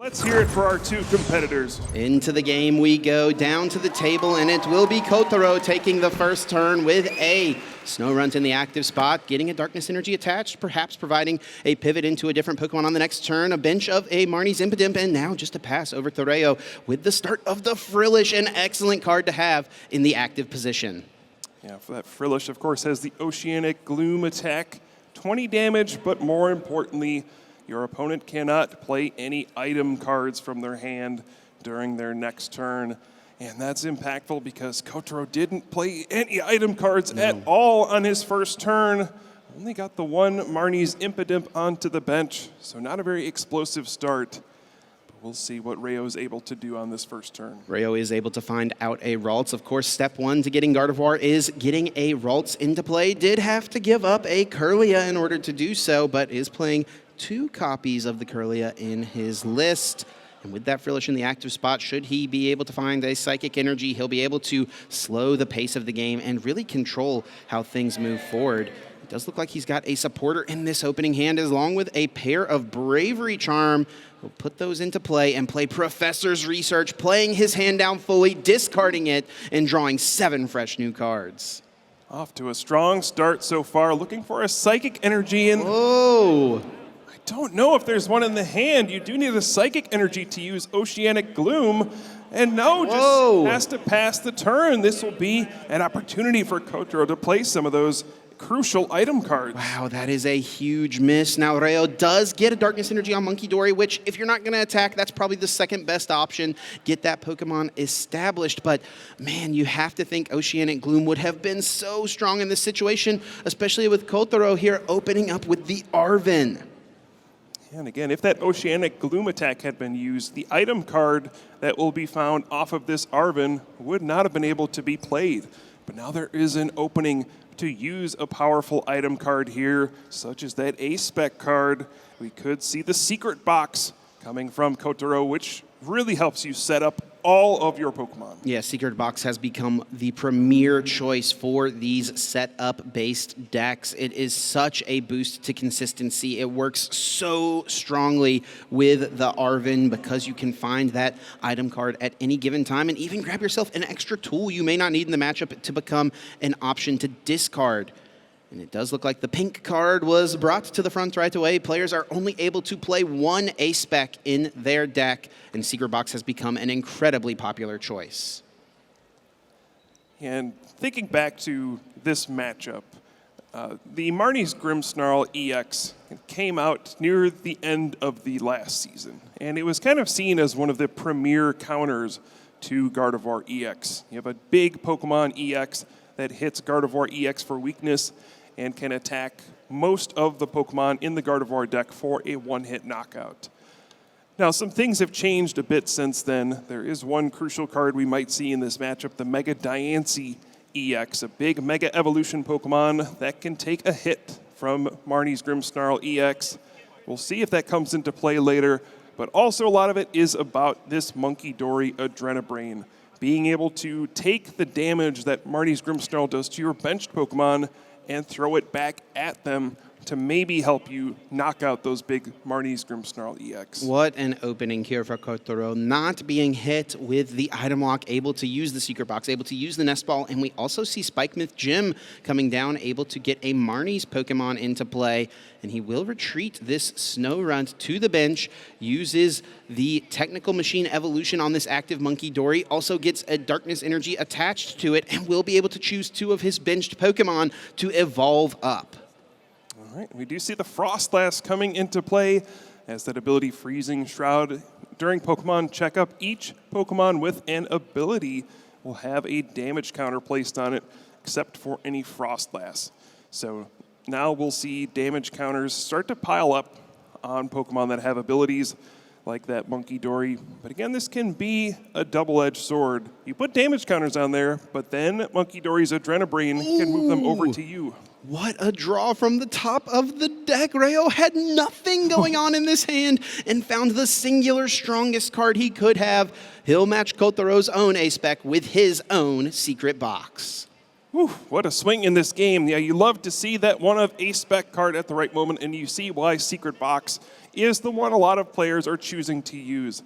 Let's hear it for our two competitors. Into the game we go, down to the table, and it will be Koutarou taking the first turn with a Snow Runt in the active spot, getting a Darkness Energy attached, perhaps providing a pivot into a different Pokemon on the next turn, a bench of a Marnie's Impidimp, and now just a pass over to Reo with the start of the Frillish, an excellent card to have in the active position. Yeah, for that Frillish, of course, has the Oceanic Gloom attack, 20 damage, but more importantly, your opponent cannot play any item cards from their hand during their next turn. And that's impactful because Koutarou didn't play any item cards at all on his first turn. Only got the one Marnie's Impidimp onto the bench, so not a very explosive start. But we'll see what Reo is able to do on this first turn. Reo is able to find out a Ralts. Of course, step one to getting Gardevoir is getting a Ralts into play. Did have to give up a Kirlia in order to do so, but is playing 2 copies of the Kirlia in his list. And with that Frillish in the active spot, should he be able to find a Psychic Energy, he'll be able to slow the pace of the game and really control how things move forward. It does look like he's got a supporter in this opening hand, along with a pair of Bravery Charm. He'll put those into play and play Professor's Research, playing his hand down fully, discarding it, and drawing 7 fresh new cards. Off to a strong start so far, looking for a Psychic Energy. And oh! Don't know if there's one in the hand. You do need a Psychic Energy to use Oceanic Gloom. And no, just has to pass the turn. This will be an opportunity for Koutarou to play some of those crucial item cards. Wow, that is a huge miss. Now, Reo does get a Darkness Energy on Munkidori, which, if you're not going to attack, that's probably the second best option. Get that Pokemon established. But, man, you have to think Oceanic Gloom would have been so strong in this situation, especially with Koutarou here opening up with the Arven. And again, if that Oceanic Gloom attack had been used, the item card that will be found off of this Arven would not have been able to be played. But now there is an opening to use a powerful item card here, such as that A-Spec card. We could see the Secret Box coming from Koutarou, which really helps you set up all of your Pokemon. Yeah, Secret Box has become the premier choice for these setup-based decks. It is such a boost to consistency. It works so strongly with the Arven because you can find that item card at any given time and even grab yourself an extra tool you may not need in the matchup to become an option to discard. And it does look like the pink card was brought to the front right away. Players are only able to play 1 A-Spec in their deck, and Secret Box has become an incredibly popular choice. And thinking back to this matchup, the Marnie's Grimmsnarl EX came out near the end of the last season, and it was kind of seen as one of the premier counters to Gardevoir EX. You have a big Pokemon EX that hits Gardevoir EX for weakness and can attack most of the Pokemon in the Gardevoir deck for a one-hit knockout. Now, some things have changed a bit since then. There is one crucial card we might see in this matchup, the Mega Diancie EX, a big Mega Evolution Pokemon that can take a hit from Marnie's Grimmsnarl EX. We'll see if that comes into play later, but also a lot of it is about this Munkidori Adrenabrain, being able to take the damage that Marnie's Grimmsnarl does to your benched Pokemon and throw it back at them to maybe help you knock out those big Marnie's Grimmsnarl EX. What an opening here for Koutarou, not being hit with the item lock, able to use the Secret Box, able to use the Nest Ball, and we also see Spikemouth Jim coming down, able to get a Marnie's Pokemon into play, and he will retreat this Snow Runt to the bench, uses the Technical Machine Evolution on this active Munkidori, also gets a Darkness Energy attached to it, and will be able to choose 2 of his benched Pokemon to evolve up. All right, we do see the Frostlass coming into play as that ability Freezing Shroud. During Pokemon checkup, each Pokemon with an ability will have a damage counter placed on it, except for any Frostlass. So now we'll see damage counters start to pile up on Pokemon that have abilities like that Munkidori. But again, this can be a double-edged sword. You put damage counters on there, but then Munkidori's Adrenabrain can move them over to you. What a draw from the top of the deck. Reo had nothing going on in this hand and found the singular strongest card he could have. He'll match Kotarou's own A-Spec with his own Secret Box. Whew, what a swing in this game. Yeah, you love to see that one of A-Spec card at the right moment, and you see why Secret Box is the one a lot of players are choosing to use.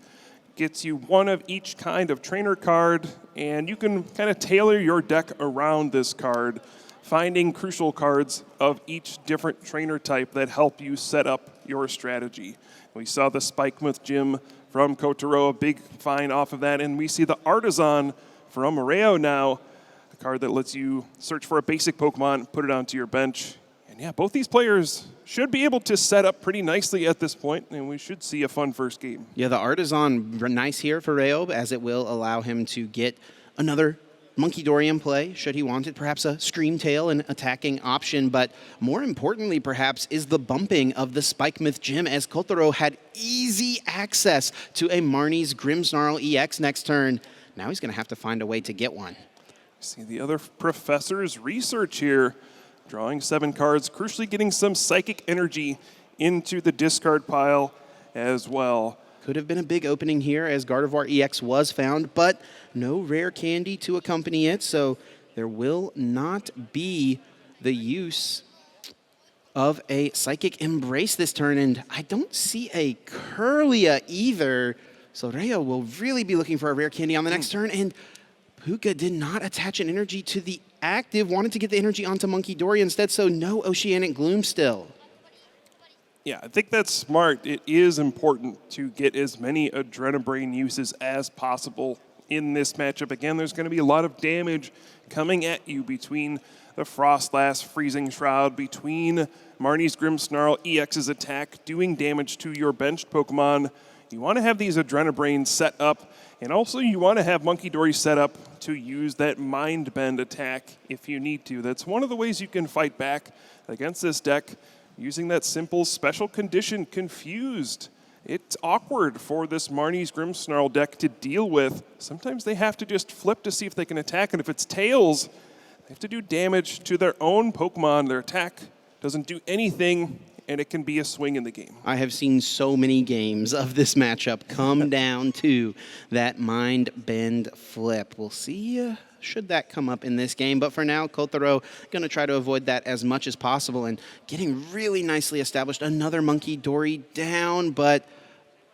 Gets you one of each kind of trainer card, and you can kind of tailor your deck around this card, finding crucial cards of each different trainer type that help you set up your strategy. We saw the Spikemouth Gym from Koutarou, a big find off of that, and we see the Artisan from Reo now, a card that lets you search for a basic Pokemon, put it onto your bench. And yeah, both these players should be able to set up pretty nicely at this point, and we should see a fun first game. Yeah, the Artisan, nice here for Reo, as it will allow him to get another Monkey Dory in play, should he want it. Perhaps a Scream Tail, an attacking option, but more importantly, perhaps, is the bumping of the Spikemouth Gym, as Koutarou had easy access to a Marnie's Grimmsnarl EX next turn. Now he's going to have to find a way to get one. See the other professor's research here. Drawing 7 cards, crucially getting some psychic energy into the discard pile as well. Could have been a big opening here as Gardevoir EX was found, but no rare candy to accompany it, so there will not be the use of a Psychic Embrace this turn, and I don't see a Kirlia either, so Reo will really be looking for a rare candy on the next turn, and Puka did not attach an energy to the active, wanted to get the energy onto Monkey Dory instead, so no Oceanic Gloom still. Yeah, I think that's smart. It is important to get as many Adrenabrain uses as possible in this matchup. Again, there's going to be a lot of damage coming at you between the Frostlass, Freezing Shroud, between Marnie's Grimmsnarl, EX's attack, doing damage to your benched Pokemon. You want to have these Adrenabrains set up, and also you want to have Monkey Dory set up to use that Mind Bend attack if you need to. That's one of the ways you can fight back against this deck, using that simple special condition, Confused. It's awkward for this Marnie's Grimmsnarl deck to deal with. Sometimes they have to just flip to see if they can attack, and if it's Tails, they have to do damage to their own Pokemon. Their attack doesn't do anything, and it can be a swing in the game. I have seen so many games of this matchup come down to that Mind Bend flip. We'll see should that come up in this game. But for now, Koutarou going to try to avoid that as much as possible and getting really nicely established. Another Monkey Dory down, but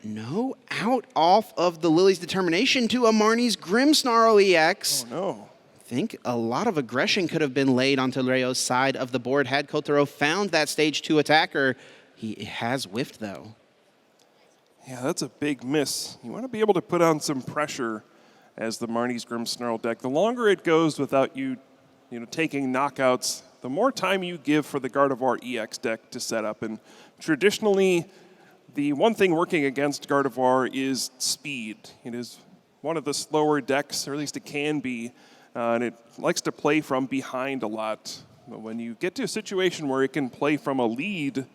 no out off of the Lily's Determination to a Marnie's Grimmsnarl EX. Oh, no. I think a lot of aggression could have been laid onto Reo's side of the board had Koutarou found that stage 2 attacker. He has whiffed, though. Yeah, that's a big miss. You want to be able to put on some pressure as the Marnie's Grimmsnarl deck. The longer it goes without you taking knockouts, the more time you give for the Gardevoir EX deck to set up. And traditionally, the one thing working against Gardevoir is speed. It is one of the slower decks, or at least it can be, and it likes to play from behind a lot. But when you get to a situation where it can play from a lead,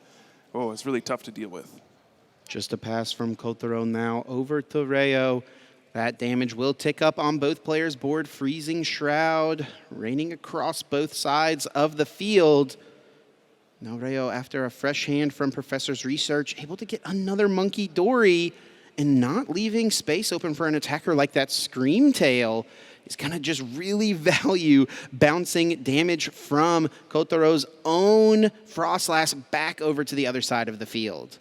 oh, it's really tough to deal with. Just a pass from Koutarou now over to Reo. That damage will tick up on both players' board. Freezing Shroud raining across both sides of the field. Now Reo, after a fresh hand from Professor's research, able to get another Monkey Dory and not leaving space open for an attacker like that Scream Tail. Is going to just really value bouncing damage from Kotarou's own Frostlass back over to the other side of the field.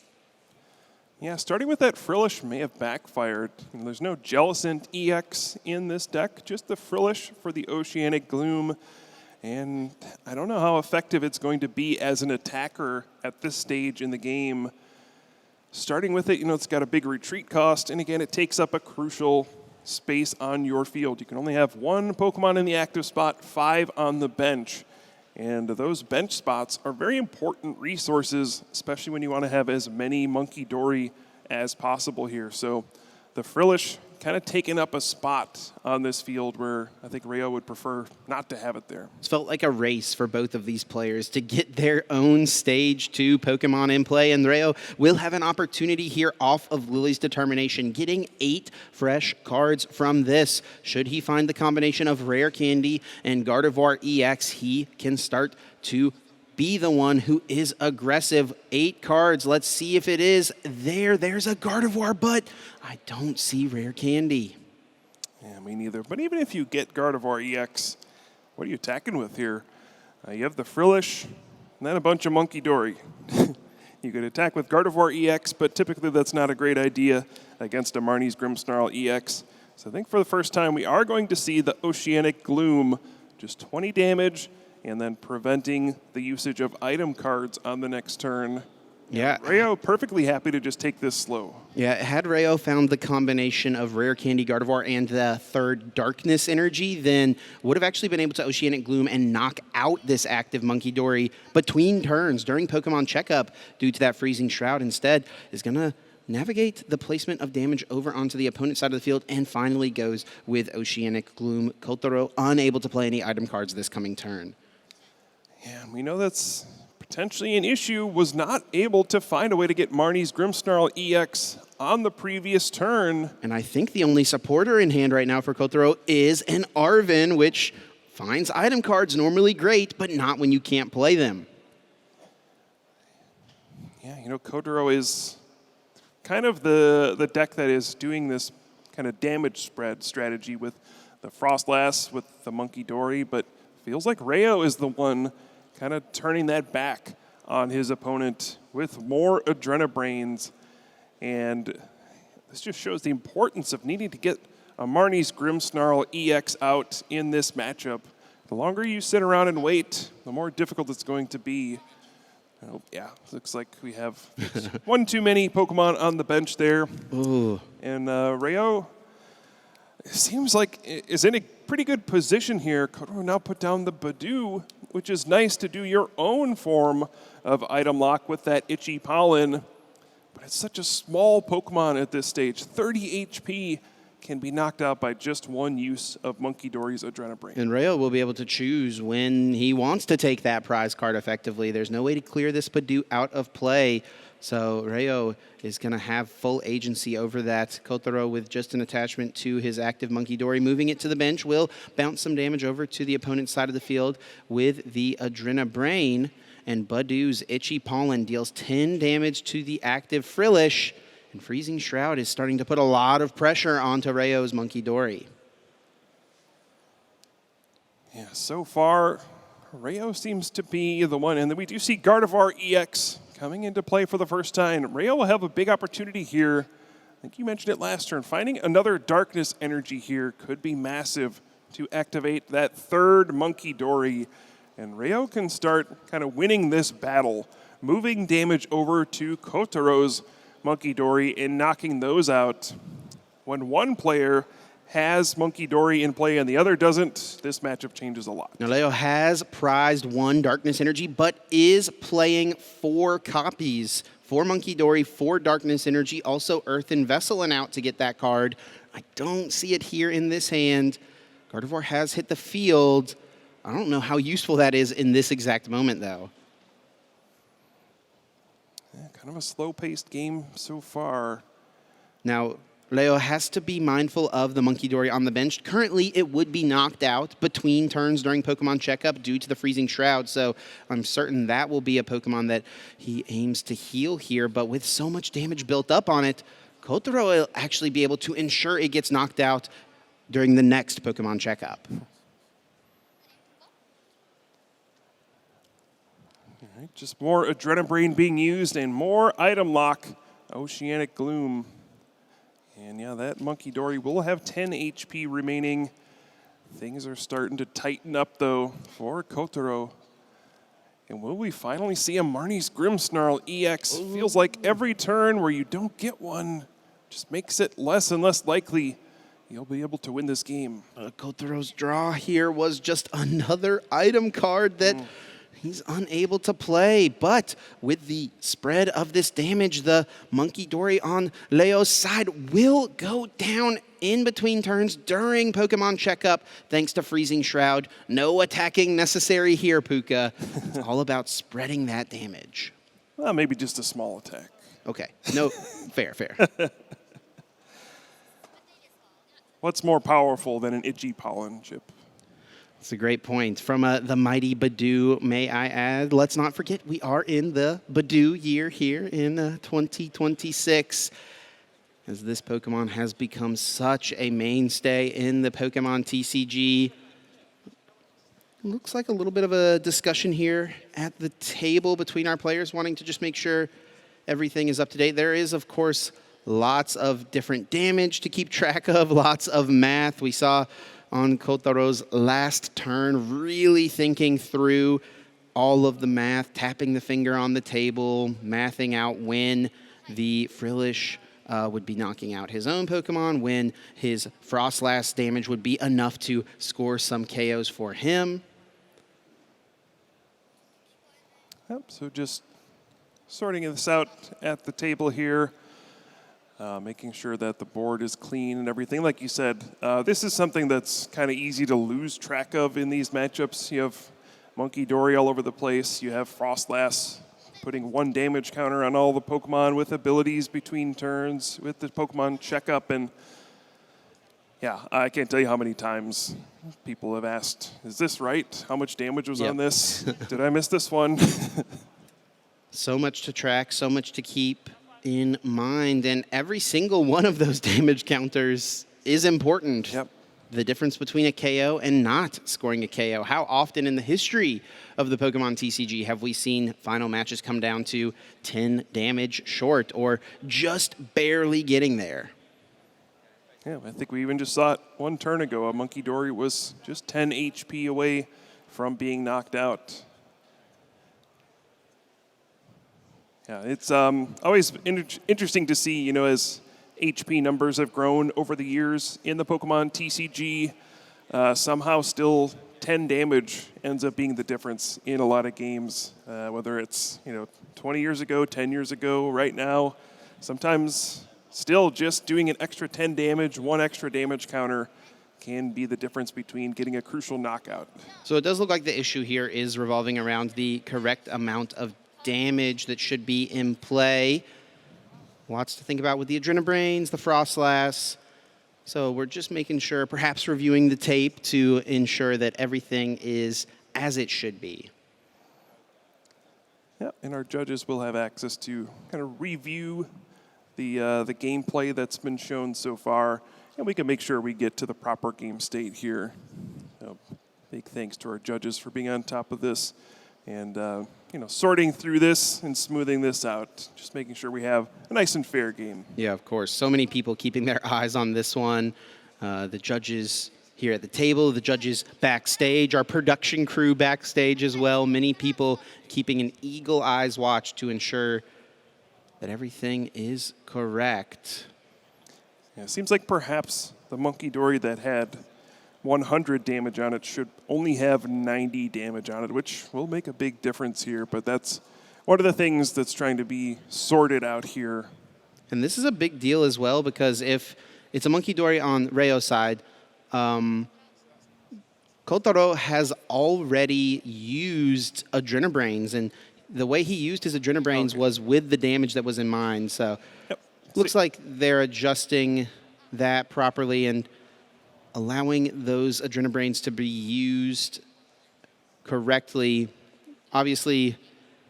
Yeah, starting with that Frillish may have backfired. There's no Jellicent EX in this deck, just the Frillish for the Oceanic Gloom. And I don't know how effective it's going to be as an attacker at this stage in the game. Starting with it, it's got a big retreat cost, and again, it takes up a crucial space on your field. You can only have 1 Pokemon in the active spot, 5 on the bench. And those bench spots are very important resources, especially when you want to have as many Monkey Dory as possible here. So the Frillish kind of taking up a spot on this field where I think Reo would prefer not to have it there. It's felt like a race for both of these players to get their own stage 2 Pokemon in play, and Reo will have an opportunity here off of Lily's Determination, getting 8 fresh cards from this. Should he find the combination of Rare Candy and Gardevoir EX, he can start to be the one who is aggressive. 8 cards. Let's see if it is there. There's a Gardevoir, but I don't see Rare Candy. Yeah, me neither. But even if you get Gardevoir EX, what are you attacking with here? You have the Frillish, and then a bunch of Monkey Dory. You could attack with Gardevoir EX, but typically that's not a great idea against a Marnie's Grimmsnarl EX. So I think for the first time we are going to see the Oceanic Gloom, just 20 damage, and then preventing the usage of item cards on the next turn. Yeah. Reo perfectly happy to just take this slow. Yeah, had Reo found the combination of Rare Candy Gardevoir and the third Darkness Energy, then would have actually been able to Oceanic Gloom and knock out this active Monkey Dory between turns during Pokemon Checkup due to that Freezing Shroud. Instead, is going to navigate the placement of damage over onto the opponent's side of the field and finally goes with Oceanic Gloom. Koutarou unable to play any item cards this coming turn. Yeah, we know that's potentially an issue, was not able to find a way to get Marnie's Grimmsnarl EX on the previous turn. And I think the only supporter in hand right now for Koutarou is an Arven, which finds item cards normally great, but not when you can't play them. Yeah, you know, Koutarou is kind of the deck that is doing this kind of damage spread strategy with the Frostlass, with the Monkey Dory, but feels like Reo is the one kind of turning that back on his opponent with more Adrenabrains. And this just shows the importance of needing to get a Marnie's Grimmsnarl EX out in this matchup. The longer you sit around and wait, the more difficult it's going to be. Oh, yeah, looks like we have one too many Pokemon on the bench there. Ooh. And Reo seems like is in a pretty good position here. Koto now put down the Badoo, which is nice to do your own form of item lock with that Itchy Pollen. But it's such a small Pokemon at this stage. 30 HP can be knocked out by just one use of Monkey Dory's Adrenabrain. And Reo will be able to choose when he wants to take that prize card effectively. There's no way to clear this Badoo out of play. So Reo is going to have full agency over that. Koutarou with just an attachment to his active Monkey Dory. Moving it to the bench will bounce some damage over to the opponent's side of the field with the Adrenabrain. And Badoo's Itchy Pollen deals 10 damage to the active Frillish. And Freezing Shroud is starting to put a lot of pressure onto Reo's Monkey Dory. Yeah, so far, Reo seems to be the one. And then we do see Gardevoir EX coming into play for the first time. Reo will have a big opportunity here. I think you mentioned it last turn. Finding another Darkness Energy here could be massive to activate that third Monkey Dory. And Reo can start kind of winning this battle, moving damage over to Kotarou's Monkey Dory and knocking those out. When one player has Monkey Dory in play and the other doesn't, this matchup changes a lot. Now, Reo has prized one Darkness Energy, but is playing 4 copies. 4 Monkey Dory, 4 Darkness Energy, also Earthen Vessel and out to get that card. I don't see it here in this hand. Gardevoir has hit the field. I don't know how useful that is in this exact moment, though. Yeah, kind of a slow-paced game so far. Now, Reo has to be mindful of the Monkey Dory on the bench. Currently, it would be knocked out between turns during Pokemon Checkup due to the Freezing Shroud, so I'm certain that will be a Pokemon that he aims to heal here, but with so much damage built up on it, Koutarou will actually be able to ensure it gets knocked out during the next Pokemon Checkup. All right, just more Adrenabrain being used and more item lock. Oceanic Gloom. And yeah, that Monkey Dory will have 10 HP remaining. Things are starting to tighten up, though, for Koutarou. And will we finally see a Marnie's Grimmsnarl EX? Ooh. Feels like every turn where you don't get one just makes it less and less likely you'll be able to win this game. Kotarou's draw here was just another item card that he's unable to play, but with the spread of this damage, the Monkey Dory on Leo's side will go down in between turns during Pokemon Checkup, thanks to Freezing Shroud. No attacking necessary here, Puka. It's all about spreading that damage. Well, maybe just a small attack. Okay, no, fair. What's more powerful than an Itchy Pollen chip? That's a great point. From the mighty Badoo, may I add. Let's not forget we are in the Badoo year here in 2026. As this Pokemon has become such a mainstay in the Pokemon TCG. Looks like a little bit of a discussion here at the table between our players, wanting to just make sure everything is up to date. There is, of course, lots of different damage to keep track of, lots of math. We saw on Kotarou's last turn, really thinking through all of the math, tapping the finger on the table, mathing out when the Frillish would be knocking out his own Pokemon, when his Frostlass damage would be enough to score some KOs for him. Yep, so just sorting this out at the table here, making sure that the board is clean and everything. Like you said, this is something that's kind of easy to lose track of in these matchups. You have Monkey Dory all over the place. You have Frostlass putting 1 damage counter on all the Pokemon with abilities between turns with the Pokemon checkup. And yeah, I can't tell you how many times people have asked, is this right? How much damage was on this? Did I miss this one? So much to track, so much to keep in mind. And every single one of those damage counters is important. Yep. The difference between a KO and not scoring a KO. How often in the history of the Pokemon TCG have we seen final matches come down to 10 damage short or just barely getting there? Yeah, I think we even just saw it 1 turn ago. A Monkey Dory was just 10 HP away from being knocked out. Yeah, it's always interesting to see, as HP numbers have grown over the years in the Pokemon TCG. Somehow still 10 damage ends up being the difference in a lot of games, whether it's 20 years ago, 10 years ago, right now. Sometimes still just doing an extra 10 damage, 1 extra damage counter can be the difference between getting a crucial knockout. So it does look like the issue here is revolving around the correct amount of damage that should be in play. Lots to think about with the Adrenabrains, the Frostlass. So we're just making sure, perhaps reviewing the tape to ensure that everything is as it should be. Yeah, and our judges will have access to kind of review the gameplay that's been shown so far, and we can make sure we get to the proper game state here. So big thanks to our judges for being on top of this and sorting through this and smoothing this out, just making sure we have a nice and fair game. Yeah, of course. So many people keeping their eyes on this one. The judges here at the table, the judges backstage, our production crew backstage as well. Many people keeping an eagle eyes watch to ensure that everything is correct. Yeah, it seems like perhaps the Monkey Dory that had 100 damage on it should only have 90 damage on it, which will make a big difference here, but that's one of the things that's trying to be sorted out here. And this is a big deal as well, because if it's a Monkey Dory on Reo's side, Koutarou has already used Adrenabrains, and the way he used his Adrenabrains was with the damage that was in mind. So looks like they're adjusting that properly and allowing those Adrenabrains to be used correctly. Obviously,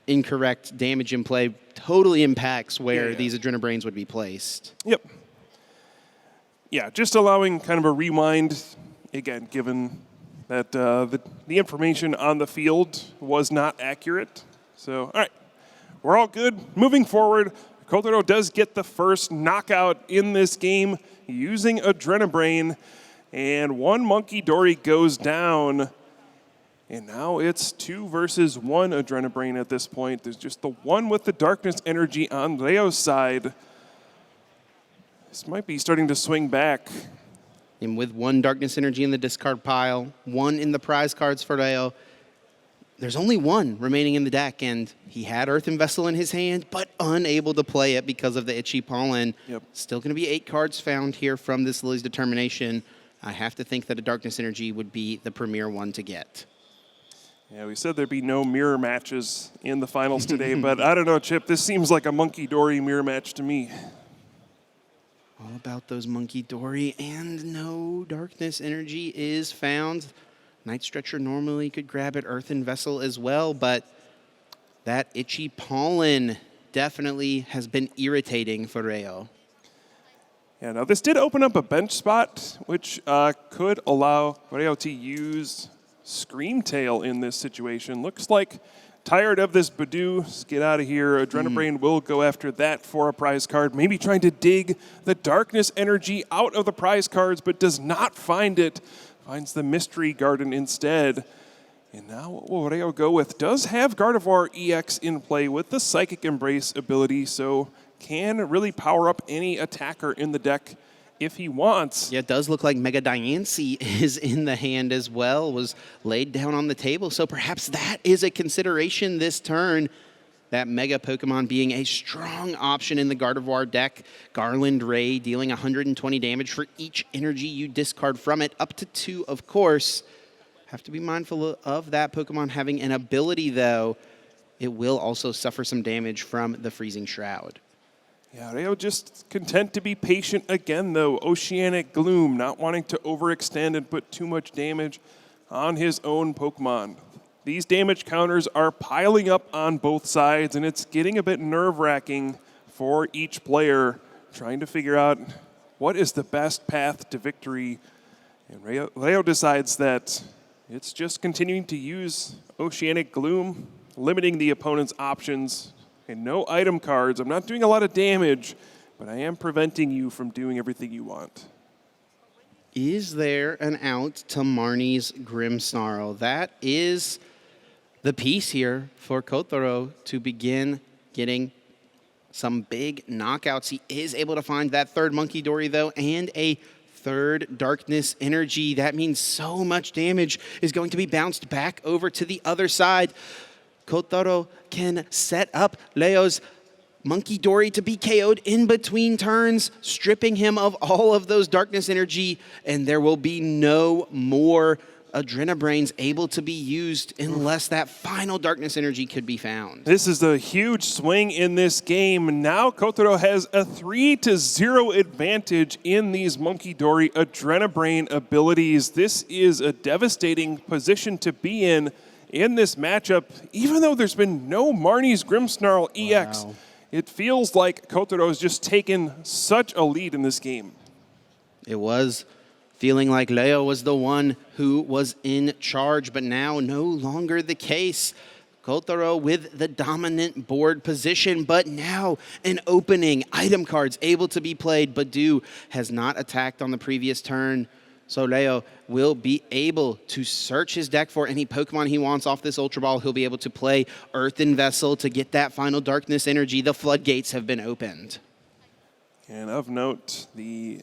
incorrect damage in play totally impacts where these Adrenabrains would be placed. Yep. Yeah, just allowing kind of a rewind, again, given that the information on the field was not accurate. So, all right, we're all good. Moving forward, Koutarou does get the first knockout in this game using Adrenabrain, and 1 Monkey Dory goes down. And now it's 2 versus 1 Adrenabrain at this point. There's just the one with the darkness energy on Reo's side. This might be starting to swing back. And with 1 darkness energy in the discard pile, 1 in the prize cards for Reo, there's only 1 remaining in the deck, and he had Earthen Vessel in his hand, but unable to play it because of the Itchy Pollen. Yep. Still going to be 8 cards found here from this Lily's Determination. I have to think that a darkness energy would be the premier one to get. Yeah, we said there'd be no mirror matches in the finals today, but I don't know, Chip. This seems like a Monkey Dory mirror match to me. All about those Monkey Dory, and no darkness energy is found. Night Stretcher normally could grab it, Earthen Vessel as well, but that Itchy Pollen definitely has been irritating for Reo. Yeah, now this did open up a bench spot, which could allow Reo to use Scream Tail in this situation. Looks like tired of this Badoo. Just get out of here. Adrenabrain will go after that for a prize card. Maybe trying to dig the darkness energy out of the prize cards, but does not find it. Finds the Mystery Garden instead. And now what will Reo go with? Does have Gardevoir EX in play with the Psychic Embrace ability, so can really power up any attacker in the deck if he wants. Yeah, it does look like Mega Diancie is in the hand as well, was laid down on the table. So perhaps that is a consideration this turn. That Mega Pokemon being a strong option in the Gardevoir deck. Garland Ray dealing 120 damage for each energy you discard from it, up to 2, of course. Have to be mindful of that Pokemon having an ability, though. It will also suffer some damage from the Freezing Shroud. Yeah, Reo just content to be patient again, though. Oceanic Gloom, not wanting to overextend and put too much damage on his own Pokemon. These damage counters are piling up on both sides, and it's getting a bit nerve-wracking for each player, trying to figure out what is the best path to victory. And Reo decides that it's just continuing to use Oceanic Gloom, limiting the opponent's options, and no item cards. I'm not doing a lot of damage, but I am preventing you from doing everything you want. Is there an out to Marnie's Grimmsnarl? That is the piece here for Koutarou to begin getting some big knockouts. He is able to find that third Monkey Dory, though, and a third Darkness Energy. That means so much damage is going to be bounced back over to the other side. Koutarou can set up Leo's Monkey Dory to be KO'd in between turns, stripping him of all of those Darkness Energy, and there will be no more Adrenabrains able to be used unless that final Darkness Energy could be found. This is a huge swing in this game. Now Koutarou has a 3-0 advantage in these Monkey Dory Adrenabrain abilities. This is a devastating position to be in this matchup. Even though there's been no Marnie's Grimmsnarl EX, it feels like Koutarou has just taken such a lead in this game. It was feeling like Leo was the one who was in charge, but now no longer the case. Koutarou with the dominant board position, but now an opening. Item cards able to be played. Badoo has not attacked on the previous turn, so Leo will be able to search his deck for any Pokemon he wants off this Ultra Ball. He'll be able to play Earthen Vessel to get that final Darkness Energy. The floodgates have been opened. And of note, the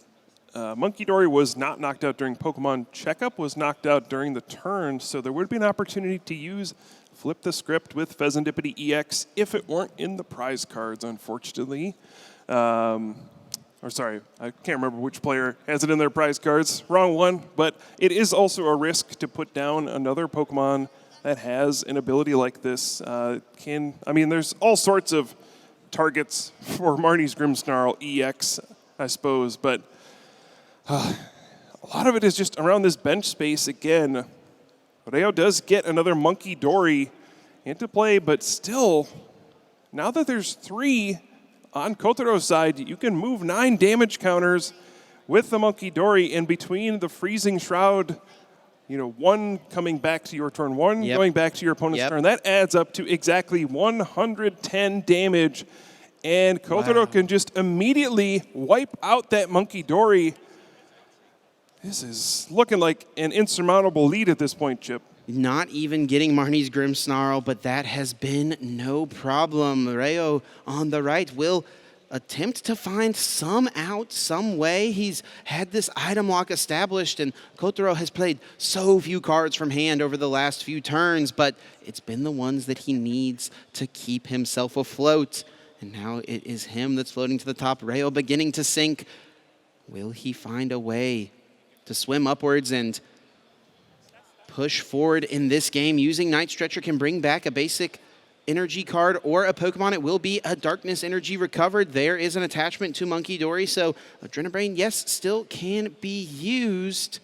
Monkey Dory was not knocked out during Pokemon Checkup, was knocked out during the turn, so there would be an opportunity to use Flip the Script with Pheasantipity EX if it weren't in the prize cards, unfortunately. Or sorry, I can't remember which player has it in their prize cards. Wrong one, but it is also a risk to put down another Pokemon that has an ability like this. There's all sorts of targets for Marnie's Grimmsnarl EX, I suppose, but a lot of it is just around this bench space again. Reo does get another Monkey Dory into play, but still, now that there's 3 on Kotarou's side, you can move 9 damage counters with the Monkey Dory in between the Freezing Shroud. 1 coming back to your turn, 1 going back to your opponent's turn. That adds up to exactly 110 damage, and Koutarou can just immediately wipe out that Monkey Dory. This is looking like an insurmountable lead at this point, Chip. Not even getting Marnie's Grimmsnarl, but that has been no problem. Reo on the right will attempt to find some out, some way. He's had this item lock established, and Koutarou has played so few cards from hand over the last few turns, but it's been the ones that he needs to keep himself afloat. And now it is him that's floating to the top. Reo beginning to sink. Will he find a way to swim upwards and push forward in this game? Using Night Stretcher can bring back a basic energy card or a Pokemon. It will be a Darkness Energy recovered. There is an attachment to Monkey Dory, so Adrenabrain, yes, still can be used.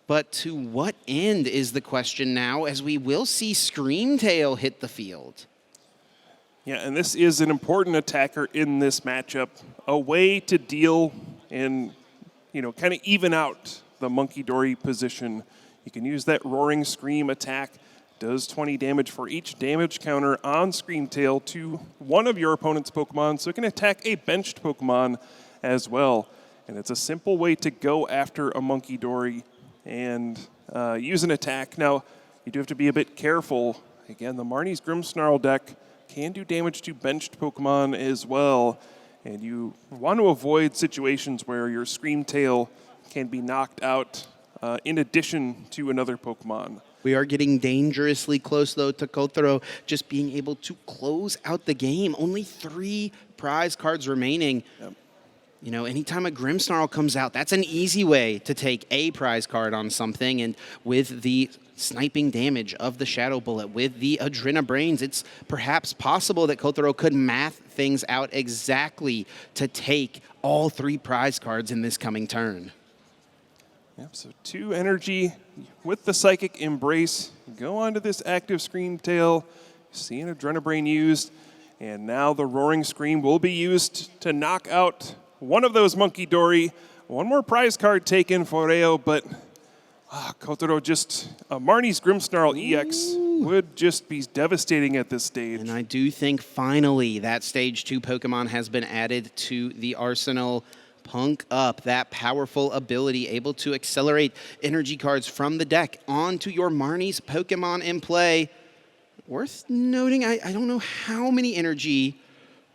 But to what end is the question now, as we will see Screamtail hit the field. Yeah, and this is an important attacker in this matchup. A way to deal and, kind of even out the Monkey Dory position. You can use that Roaring Scream attack Does 20 damage for each damage counter on Screamtail to one of your opponent's Pokemon, so it can attack a benched Pokemon as well. And it's a simple way to go after a Monkey Dory and use an attack. Now, you do have to be a bit careful. Again, the Marnie's Grimmsnarl deck can do damage to benched Pokemon as well. And you want to avoid situations where your Screamtail can be knocked out in addition to another Pokemon. We are getting dangerously close, though, to Koutarou just being able to close out the game. Only 3 prize cards remaining. Yep. You know, anytime a Grimmsnarl comes out, that's an easy way to take a prize card on something. And with the sniping damage of the Shadow Bullet, with the Adrenabrains, it's perhaps possible that Koutarou could math things out exactly to take all 3 prize cards in this coming turn. Yep, so 2 energy with the Psychic Embrace. Go onto this active Screamtail, see an Adrenabrain used, and now the Roaring Scream will be used to knock out one of those Monkey Dory. One more prize card taken for Reo, but Koutarou just, Marnie's Grimmsnarl EX would just be devastating at this stage. And I do think finally that Stage 2 Pokemon has been added to the arsenal. Punk Up, that powerful ability, able to accelerate energy cards from the deck onto your Marnie's Pokemon in play. Worth noting, I don't know how many energy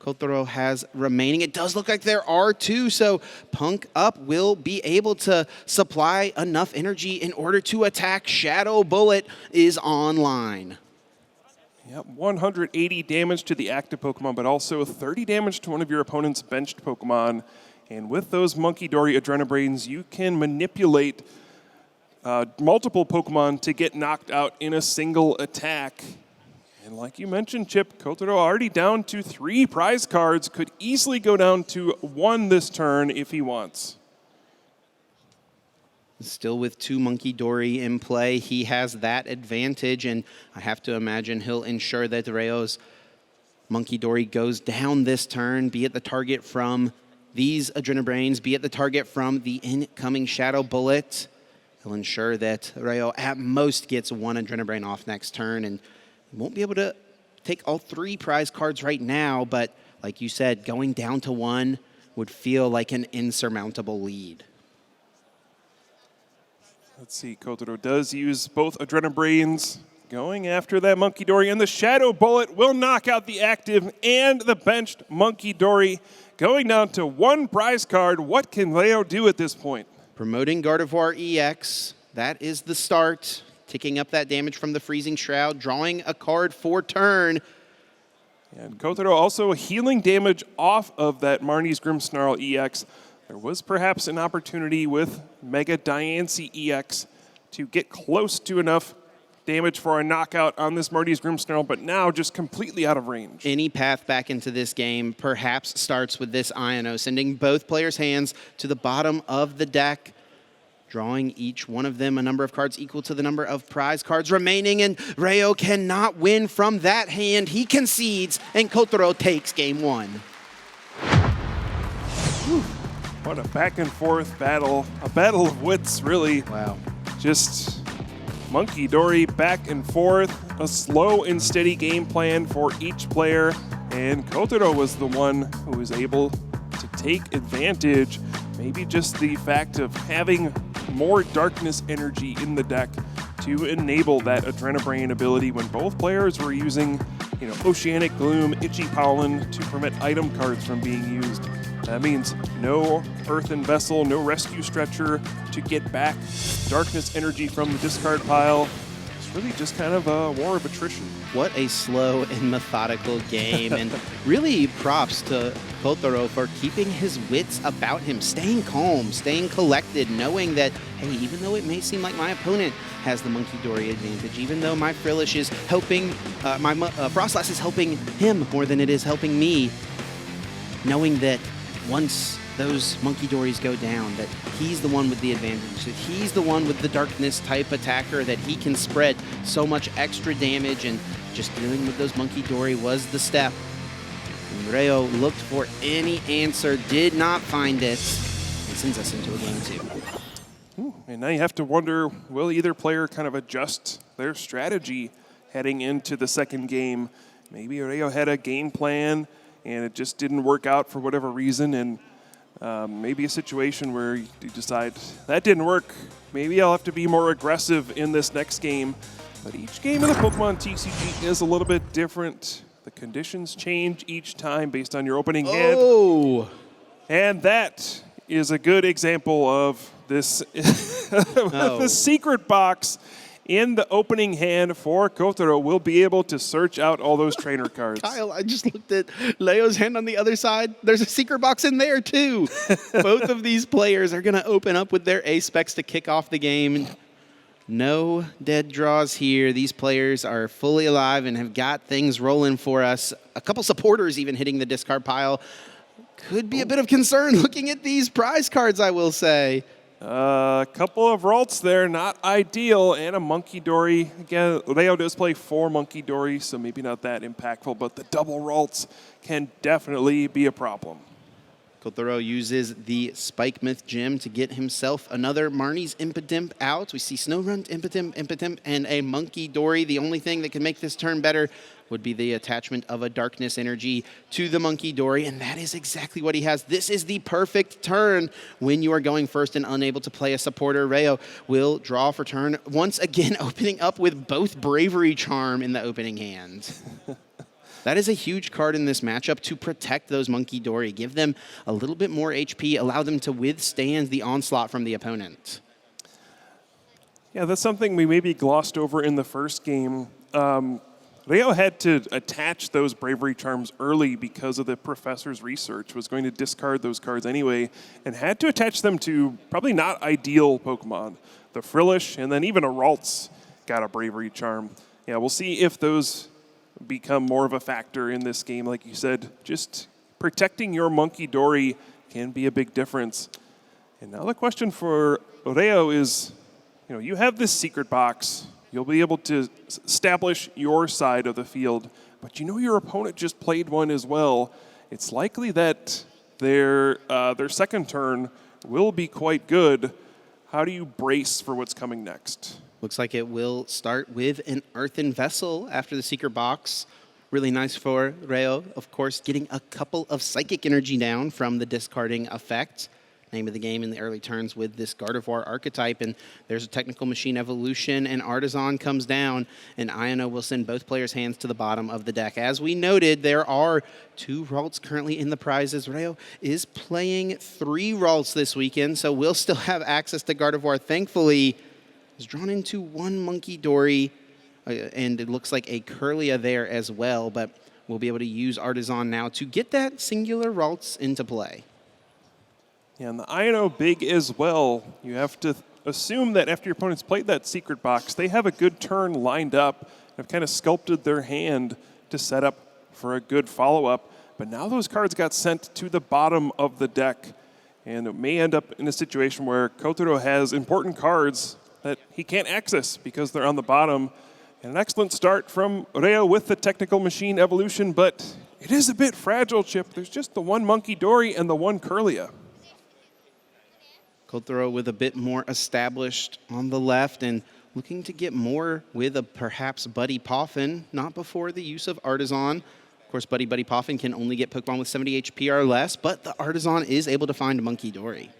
Koutarou has remaining. It does look like there are 2, so Punk Up will be able to supply enough energy in order to attack. Shadow Bullet is online. Yep, 180 damage to the active Pokemon, but also 30 damage to one of your opponent's benched Pokemon. And with those Monkey Dory Adrenabrains, you can manipulate multiple Pokemon to get knocked out in a single attack. And like you mentioned, Chip, Koutarou already down to 3 prize cards, could easily go down to 1 this turn if he wants. Still with 2 Monkey Dory in play, he has that advantage, and I have to imagine he'll ensure that Reo's Monkey Dory goes down this turn, be it the target from these Adrenabrains, be it the target from the incoming Shadow Bullet. He'll ensure that Reo at most gets 1 Adrenabrain off next turn, and won't be able to take all 3 prize cards right now, but like you said, going down to 1 would feel like an insurmountable lead. Let's see, Koutarou does use both Adrenabrains, going after that Monkey Dory, and the Shadow Bullet will knock out the active and the benched Monkey Dory. Going down to 1 prize card, what can Reo do at this point? Promoting Gardevoir EX, that is the start. Ticking up that damage from the Freezing Shroud, drawing a card for turn. And Koutarou also healing damage off of that Marnie's Grimmsnarl EX. There was perhaps an opportunity with Mega Diancie EX to get close to enough damage for a knockout on this Marnie's Grimmsnarl, but now just completely out of range. Any path back into this game perhaps starts with this Iono, sending both players' hands to the bottom of the deck, drawing each one of them a number of cards equal to the number of prize cards remaining, and Reo cannot win from that hand. He concedes, and Koutarou takes game 1. Whew. What a back and forth battle, a battle of wits, really. Wow. Just Monkey Dory back and forth, a slow and steady game plan for each player, and Koutarou was the one who was able to take advantage. Maybe just the fact of having more darkness energy in the deck to enable that Adrenabrain ability when both players were using, Oceanic Gloom, Itchy Pollen to prevent item cards from being used. That means no Earthen Vessel, no Rescue Stretcher to get back darkness energy from the discard pile. It's really just kind of a war of attrition. What a slow and methodical game, and really props to Koutarou for keeping his wits about him, staying calm, staying collected, knowing that, hey, even though it may seem like my opponent has the Monkey Dory advantage, even though my Frillish is helping, my Frostlass is helping him more than it is helping me, knowing that once those Monkey Dories go down, that he's the one with the advantage, that he's the one with the darkness type attacker, that he can spread so much extra damage, and just dealing with those Monkey Dory was the step. And Reo looked for any answer, did not find it, and sends us into a game 2. And now you have to wonder, will either player kind of adjust their strategy heading into the second game. Maybe Reo had a game plan and it just didn't work out for whatever reason, and maybe a situation where you decide that didn't work. Maybe I'll have to be more aggressive in this next game. But each game in the Pokemon TCG is a little bit different. The conditions change each time based on your opening hand. Oh! And that is a good example of this the secret box in the opening hand for Koutarou will be able to search out all those trainer cards. Kyle, I just looked at Leo's hand on the other side. There's a secret box in there, too. Both of these players are going to open up with their A-specs to kick off the game. No dead draws here. These players are fully alive and have got things rolling for us. A couple supporters even hitting the discard pile. Could be a bit of concern looking at these prize cards, I will say. A couple of Ralts there, not ideal, and a Monkey Dory. Again, Reo does play 4 Monkey Dory, so maybe not that impactful, but the double Ralts can definitely be a problem. Koutarou uses the Spike Myth Gym to get himself another Marnie's Impidimp out. We see Snowrun, Impidimp, and a Monkey Dory. The only thing that can make this turn better would be the attachment of a Darkness Energy to the Monkey Dory, and that is exactly what he has. This is the perfect turn when you are going first and unable to play a supporter. Reo will draw for turn, once again opening up with both Bravery Charm in the opening hand. That is a huge card in this matchup to protect those Monkey Dory, give them a little bit more HP, allow them to withstand the onslaught from the opponent. Yeah, that's something we maybe glossed over in the first game. Reo had to attach those Bravery Charms early because of the professor's research, was going to discard those cards anyway, and had to attach them to probably not ideal Pokemon. The Frillish, and then even a Ralts got a Bravery Charm. Yeah, we'll see if those become more of a factor in this game. Like you said, just protecting your Monkey Dory can be a big difference. And now the question for Reo is, you have this secret box. You'll be able to establish your side of the field, but your opponent just played one as well. It's likely that their second turn will be quite good. How do you brace for what's coming next? Looks like it will start with an Earthen Vessel after the secret box. Really nice for Reo, of course, getting a couple of Psychic Energy down from the discarding effect. Name of the game in the early turns with this Gardevoir archetype, and there's a Technical Machine Evolution, and Artisan comes down, and Iono will send both players' hands to the bottom of the deck. As we noted, there are 2 Ralts currently in the prizes. Reo is playing 3 Ralts this weekend, so we'll still have access to Gardevoir. Thankfully, is drawn into 1 Monkey Dory, and it looks like a Kirlia there as well, but we'll be able to use Artisan now to get that singular Ralts into play. Yeah, and the Iono big as well. You have to assume that after your opponent's played that secret box, they have a good turn lined up, have kind of sculpted their hand to set up for a good follow-up. But now those cards got sent to the bottom of the deck, and it may end up in a situation where Koutarou has important cards that he can't access because they're on the bottom. And an excellent start from Reo with the Technical Machine Evolution, but it is a bit fragile, Chip. There's just the 1 Monkey Dory and the 1 Kirlia. Koutarou with a bit more established on the left and looking to get more with a perhaps Buddy Poffin, not before the use of Artisan. Of course, Buddy Poffin can only get Pokemon with 70 HP or less, but the Artisan is able to find Monkey Dory.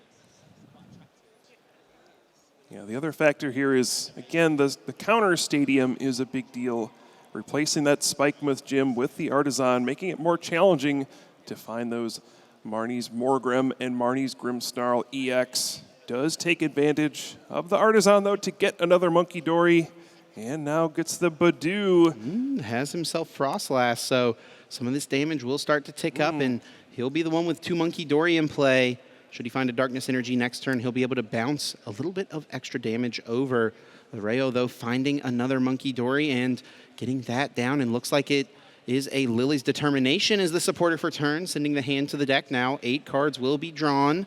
Yeah, the other factor here is, again, the counter stadium is a big deal. Replacing that Spike Myth Gym with the Artisan, making it more challenging to find those Marnie's Morgrem and Marnie's Grimmsnarl EX. Does take advantage of the Artisan, though, to get another Monkey Dory, and now gets the Badoo. Has himself Frostlass, so some of this damage will start to tick up, and he'll be the one with 2 Monkey Dory in play. Should he find a Darkness Energy next turn, he'll be able to bounce a little bit of extra damage over. Reo, though, finding another Monkey Dory and getting that down, and looks like it is a Lily's Determination as the supporter for turn, sending the hand to the deck now. 8 cards will be drawn.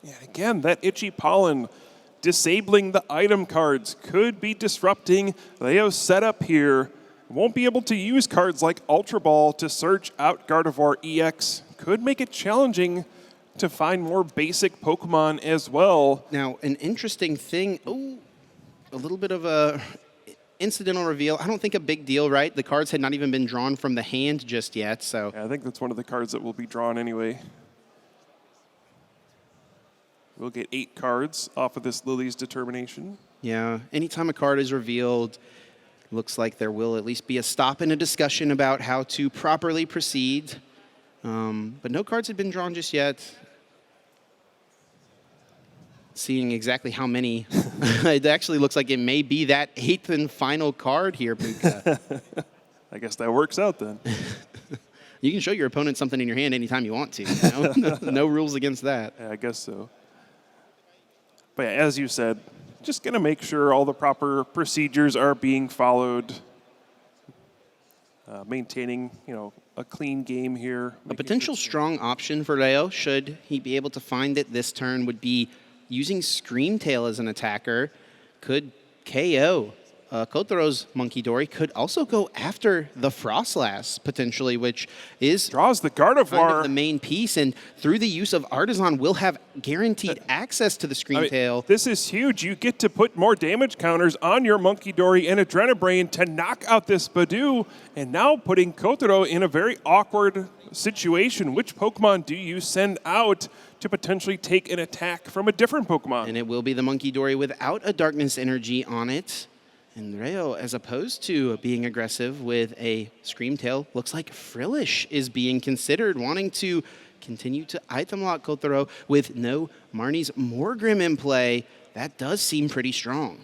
Yeah, again, that Itchy Pollen disabling the item cards could be disrupting Reo's setup here. Won't be able to use cards like Ultra Ball to search out Gardevoir EX. Could make it challenging to find more basic Pokemon as well. Now, an interesting thing, a little bit of a incidental reveal. I don't think a big deal, right? The cards had not even been drawn from the hand just yet, so. Yeah, I think that's one of the cards that will be drawn anyway. We'll get 8 cards off of this Lily's Determination. Yeah, anytime a card is revealed, looks like there will at least be a stop and a discussion about how to properly proceed. But no cards had been drawn just yet. Seeing exactly how many, it actually looks like it may be that 8th and final card here, Puka. I guess that works out then. You can show your opponent something in your hand anytime you want to. You know? No rules against that. Yeah, I guess so. But yeah, as you said, just going to make sure all the proper procedures are being followed. Maintaining, a clean game here. A potential strong option for Reo, should he be able to find it this turn, would be using Screamtail as an attacker. Could KO Kotarou's Monkey Dory, could also go after the Frostlass, potentially, which is draws the Gardevoir. Kind of the main piece, and through the use of Artisan, will have guaranteed access to the Screamtail. This is huge. You get to put more damage counters on your Monkey Dory and Adrenabrain to knock out this Badoo, and now putting Kotaro in a very awkward situation. Which Pokemon do you send out to potentially take an attack from a different Pokemon? And it will be the Monkey Dory without a Darkness Energy on it. And Reo, as opposed to being aggressive with a Screamtail, looks like Frillish is being considered, wanting to continue to item lock Kotaro with no Marnie's Morgrim in play. That does seem pretty strong.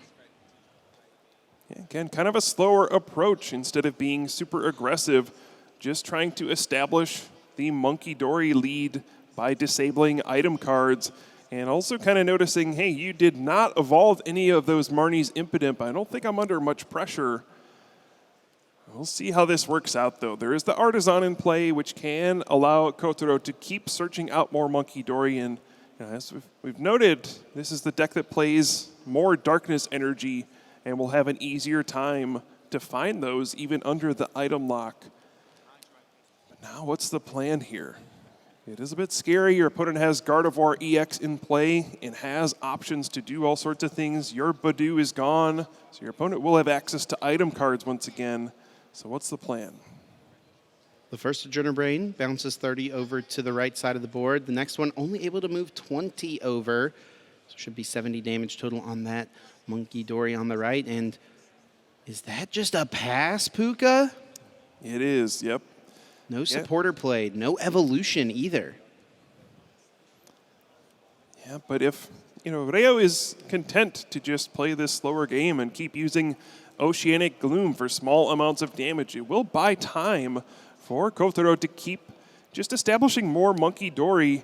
Yeah, again, kind of a slower approach instead of being super aggressive, just trying to establish the Monkey Dory lead by disabling item cards. And also kind of noticing, hey, you did not evolve any of those Marnie's Impidimp. I don't think I'm under much pressure. We'll see how this works out, though. There is the Artisan in play, which can allow Kotaro to keep searching out more Monkey Dory. And as we've noted, this is the deck that plays more Darkness Energy and will have an easier time to find those even under the item lock. But now what's the plan here? It is a bit scary. Your opponent has Gardevoir EX in play and has options to do all sorts of things. Your Badoo is gone, so your opponent will have access to item cards once again. So what's the plan? The first Adrenabrain bounces 30 over to the right side of the board. The next one only able to move 20 over. So should be 70 damage total on that Monkey Dory on the right. And is that just a pass, Puka? It is, yep. No supporter played, no evolution either. Yeah, but if, Reo is content to just play this slower game and keep using Oceanic Gloom for small amounts of damage, it will buy time for Kotaro to keep just establishing more Monkey Dory.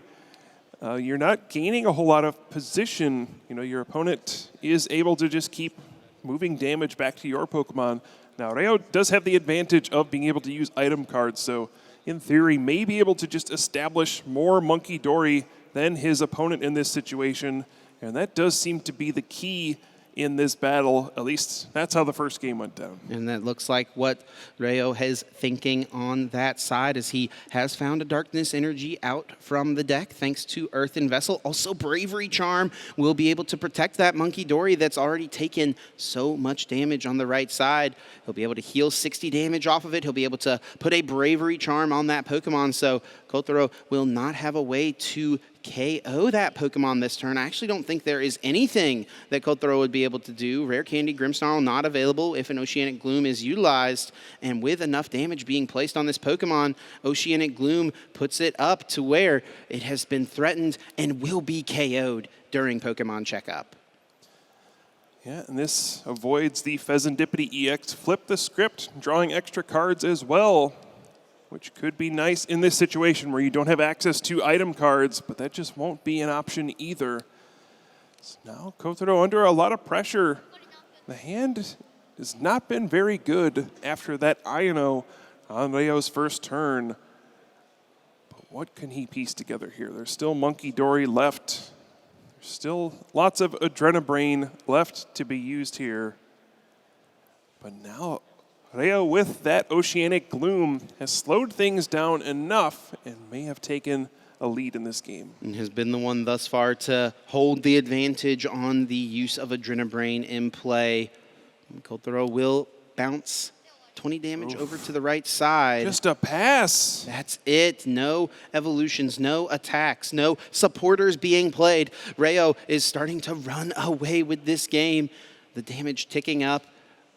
You're not gaining a whole lot of position. Your opponent is able to just keep moving damage back to your Pokemon. Now, Reo does have the advantage of being able to use item cards, so in theory, may be able to just establish more Monkey Dory than his opponent in this situation, and that does seem to be the key in this battle. At least that's how the first game went down. And that looks like what Reo is thinking on that side, as he has found a Darkness Energy out from the deck thanks to Earthen Vessel. Also, Bravery Charm will be able to protect that Monkey Dory that's already taken so much damage on the right side. He'll be able to heal 60 damage off of it. He'll be able to put a Bravery Charm on that Pokemon, so Kotaro will not have a way to KO that Pokemon this turn. I actually don't think there is anything that Kotaro would be able to do. Rare Candy Grimmsnarl not available if an Oceanic Gloom is utilized, and with enough damage being placed on this Pokemon, Oceanic Gloom puts it up to where it has been threatened and will be KO'd during Pokemon Checkup. Yeah, and this avoids the Pheasantipity EX. Flip the script, drawing extra cards as well, which could be nice in this situation where you don't have access to item cards, but that just won't be an option either. So now Kotaro under a lot of pressure. The hand has not been very good after that Iono on Reo's first turn. But what can he piece together here? There's still Monkey Dory left. There's still lots of Adrenabrain left to be used here. But now Reo, with that Oceanic Gloom, has slowed things down enough and may have taken a lead in this game. And has been the one thus far to hold the advantage on the use of Adrenabrain in play. Koutarou will bounce 20 damage over to the right side. Just a pass. That's it. No evolutions, no attacks, no supporters being played. Reo is starting to run away with this game. The damage ticking up.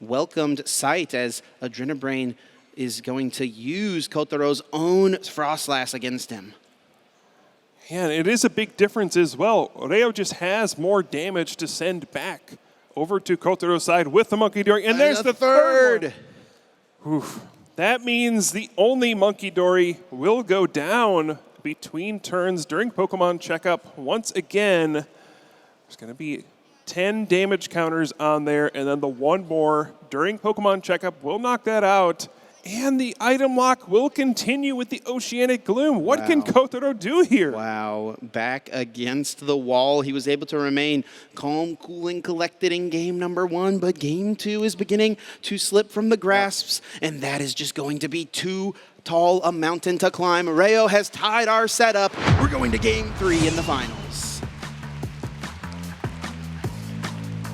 Welcomed sight as Adrenabrain is going to use Kotarou's own Frostlass against him. Yeah, it is a big difference as well. Reo just has more damage to send back over to Kotarou's side with the Monkey Dory. And there's the third one. Oof. That means the only Monkey Dory will go down between turns during Pokemon Checkup. Once again, there's going to be 10 damage counters on there, and then the one more during Pokemon Checkup will knock that out. And the item lock will continue with the Oceanic Gloom. What can Koutarou do here? Wow, back against the wall. He was able to remain calm, cool, and collected in game number 1, but game 2 is beginning to slip from the grasps, and that is just going to be too tall a mountain to climb. Reo has tied our setup. We're going to game 3 in the finals.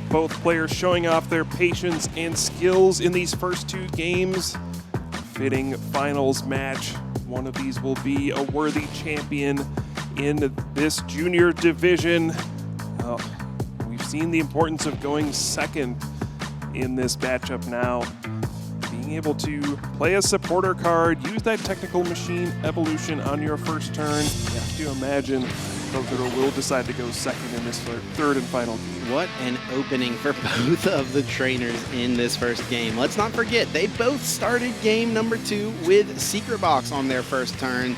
Both players showing off their patience and skills in these first 2 games. Fitting finals match. One of these will be a worthy champion in this junior division. We've seen the importance of going second in this matchup now. Being able to play a supporter card, use that technical machine evolution on your first turn. You have to imagine Koutarou will decide to go second in this third and final game. What an opening for both of the trainers in this first game. Let's not forget, they both started game number 2 with Secret Box on their first turn,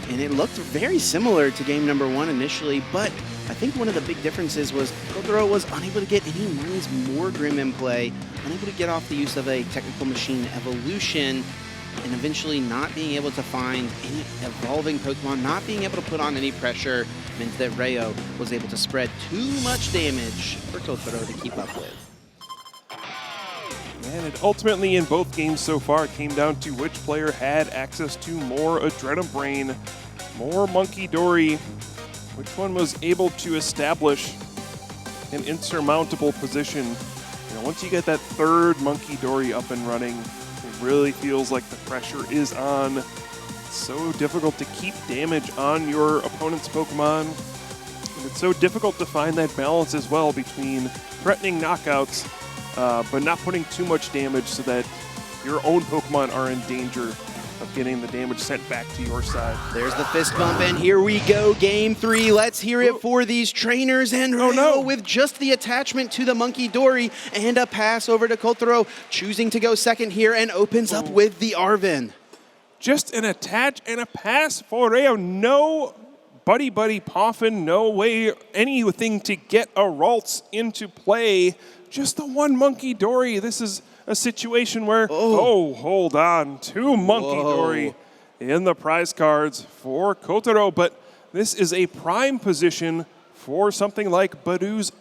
and it looked very similar to game number 1 initially, but I think one of the big differences was Koutarou was unable to get any Marnie's Morgrim in play, unable to get off the use of a technical machine evolution, and eventually not being able to find any evolving Pokemon, not being able to put on any pressure, meant that Reo was able to spread too much damage for Koutarou to keep up with. And it ultimately, in both games so far, came down to which player had access to more Adrenabrain, more Monkey Dory, which one was able to establish an insurmountable position. You know, once you get that third Monkey Dory up and running, it really feels like the pressure is on. It's so difficult to keep damage on your opponent's Pokemon. And it's so difficult to find that balance as well between threatening knockouts, but not putting too much damage so that your own Pokemon are in danger of getting the damage sent back to your side. There's the fist bump, and here we go, game 3. Let's hear it for these trainers, and Reo with just the attachment to the Monkey Dory and a pass over to Koutarou, choosing to go second here and opens up with the Arven. Just an attach and a pass for Reo. No Buddy Poffin, no way anything to get a Ralts into play. Just the one Monkey Dory. This is a situation where, hold on, 2 Monkey Dory in the prize cards for Koutarou, but this is a prime position for something like Badoo's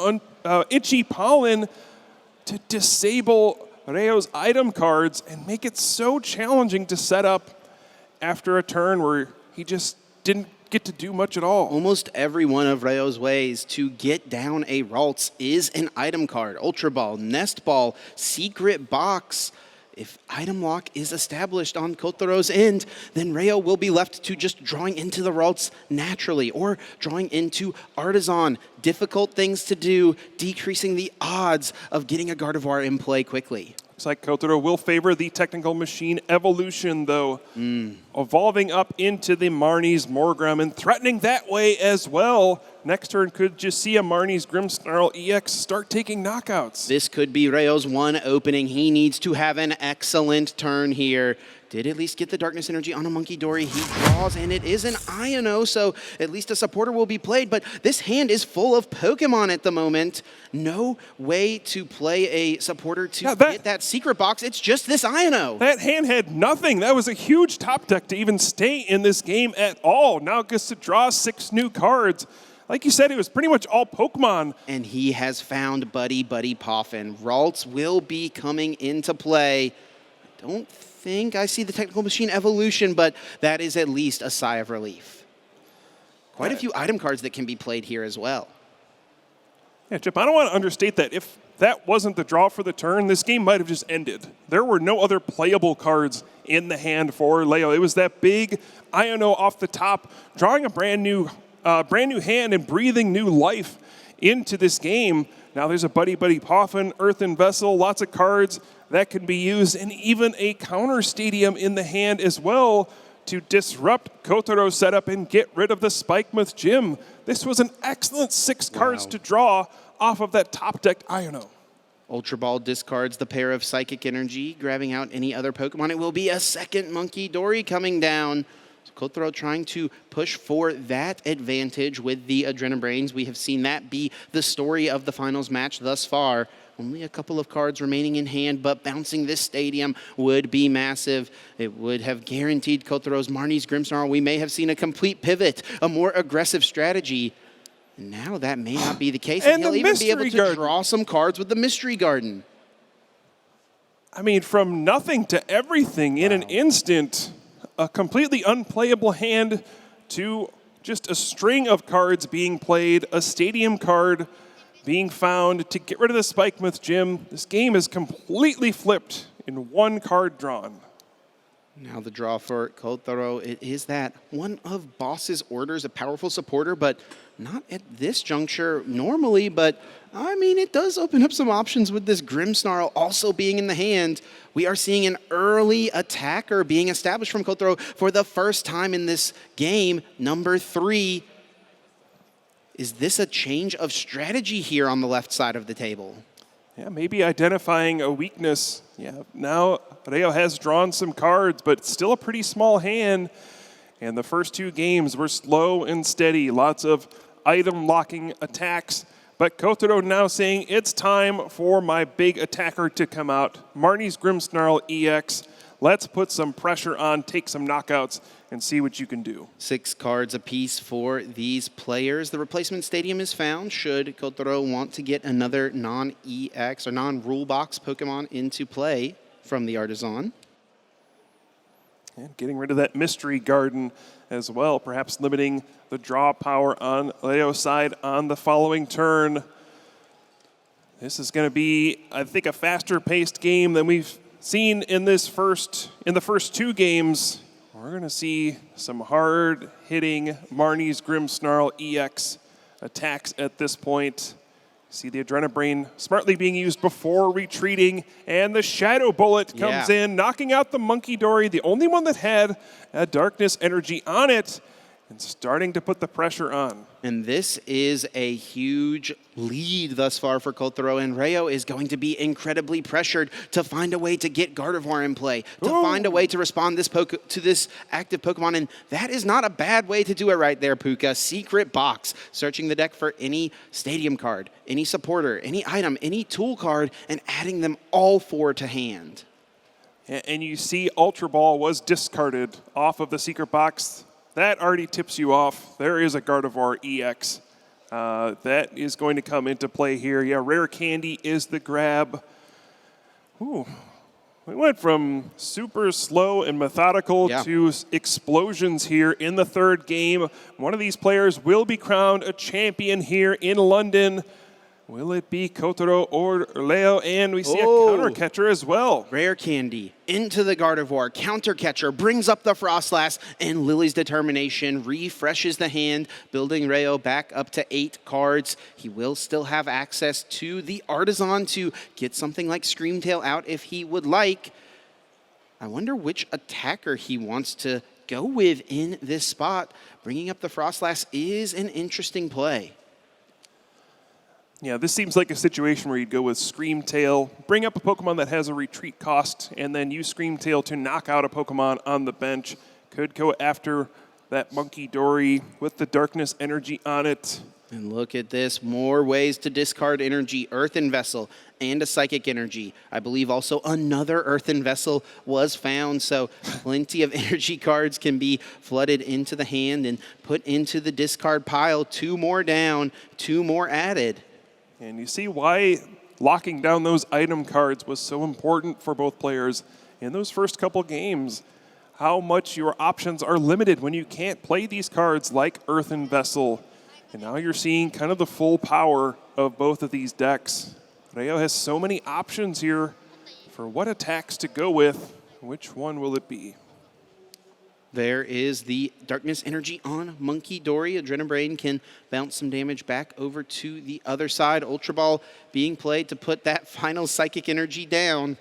Itchy Pollen to disable Reo's item cards and make it so challenging to set up after a turn where he just didn't get to do much at all. Almost every one of Reo's ways to get down a Ralts is an item card. Ultra Ball, Nest Ball, Secret Box. If item lock is established on Kotarou's end, then Reo will be left to just drawing into the Ralts naturally or drawing into Artisan. Difficult things to do, decreasing the odds of getting a Gardevoir in play quickly. Looks like Koutarou will favor the technical machine evolution, though. Evolving up into the Marnie's Morgrim and threatening that way as well. Next turn could just see a Marnie's Grimmsnarl EX start taking knockouts. This could be Reo's one opening. He needs to have an excellent turn here. Did at least get the Darkness Energy on a Monkey Dory. He draws, and it is an Iono, so at least a supporter will be played. But this hand is full of Pokemon at the moment. No way to play a supporter to get that Secret Box. It's just this Iono. That hand had nothing. That was a huge top deck to even stay in this game at all. Now it gets to draw 6 new cards. Like you said, it was pretty much all Pokemon. And he has found Buddy Poffin. Ralts will be coming into play. I don't think I see the technical machine evolution, but that is at least a sigh of relief. Quite a few item cards that can be played here as well. Yeah, Chip, I don't want to understate that. If that wasn't the draw for the turn, this game might have just ended. There were no other playable cards in the hand for Leo. It was that big Iono off the top, drawing a brand new hand and breathing new life into this game. Now there's a Buddy Poffin, Earthen Vessel, lots of cards that can be used, and even a counter stadium in the hand as well to disrupt Kotaro's setup and get rid of the Spikemouth Gym. This was an excellent 6 cards to draw off of that top-decked Iono. Ultra Ball discards the pair of Psychic Energy, grabbing out any other Pokemon. It will be a second Monkey Dory coming down. So Kotaro trying to push for that advantage with the Adrenabrains. We have seen that be the story of the finals match thus far. Only a couple of cards remaining in hand, but bouncing this stadium would be massive. It would have guaranteed Kotaro's Marnie's Grimmsnarl. We may have seen a complete pivot, a more aggressive strategy. Now that may not be the case, and he'll even be able to draw some cards with the Mystery Garden. I mean, from nothing to everything in an instant. A completely unplayable hand to just a string of cards being played, a stadium card being found to get rid of the Spikemouth Gym. This game is completely flipped in one card drawn. Now the draw for Kotaro, it is that one of Boss's orders, a powerful supporter, but not at this juncture normally, but I mean, it does open up some options with this Grimmsnarl also being in the hand. We are seeing an early attacker being established from Kotaro for the first time in this game, number 3. Is this a change of strategy here on the left side of the table? Yeah, maybe identifying a weakness. Yeah, now Reo has drawn some cards, but it's still a pretty small hand. And the first 2 games were slow and steady, lots of item locking attacks. But Kotaro now saying it's time for my big attacker to come out. Marnie's Grimmsnarl EX. Let's put some pressure on, take some knockouts, and see what you can do. 6 cards apiece for these players. The replacement stadium is found should Kotaro want to get another non-EX or non-rule box Pokemon into play from the Artisan. And getting rid of that Mystery Garden as well, perhaps limiting the draw power on Leo's side on the following turn. This is going to be, I think, a faster-paced game than we've seen in the first 2 games. We're going to see some hard-hitting Marnie's Grimmsnarl EX attacks at this point. See the Adrenabrain smartly being used before retreating, and the Shadow Bullet comes in, knocking out the Monkey Dory, the only one that had a Darkness Energy on it, and starting to put the pressure on. And this is a huge lead thus far for Kotaro, and Reo is going to be incredibly pressured to find a way to get Gardevoir in play, to find a way to respond to this active Pokemon, and that is not a bad way to do it right there, Puka. Secret Box, searching the deck for any stadium card, any supporter, any item, any tool card, and adding them all 4 to hand. And you see Ultra Ball was discarded off of the Secret Box. That already tips you off. There is a Gardevoir EX. That is going to come into play here. Yeah, Rare Candy is the grab. Ooh, we went from super slow and methodical to explosions here in the 3rd game. One of these players will be crowned a champion here in London. Will it be Kotaro or Leo? And we see a counter catcher as well. Rare Candy into the Gardevoir. Counter catcher brings up the Frostlass, and Lily's Determination refreshes the hand, building Reo back up to 8 cards. He will still have access to the Artisan to get something like Screamtail out if he would like. I wonder which attacker he wants to go with in this spot. Bringing up the Frostlass is an interesting play. Yeah, this seems like a situation where you'd go with Screamtail, bring up a Pokemon that has a retreat cost, and then use Screamtail to knock out a Pokemon on the bench. Could go after that Monkey Dory with the Darkness Energy on it. And look at this, more ways to discard energy. Earthen Vessel and a Psychic Energy. I believe also another Earthen Vessel was found, so plenty of energy cards can be flooded into the hand and put into the discard pile. 2 more down, 2 more added. And you see why locking down those item cards was so important for both players in those first couple games. How much your options are limited when you can't play these cards like Earthen Vessel And now you're seeing kind of the full power of both of these decks. Reo has so many options here for what attacks to go with. Which one will it be? There is the Darkness Energy on Monkey Dory. Adrenabrain can bounce some damage back over to the other side. Ultra Ball being played to put that final Psychic Energy down.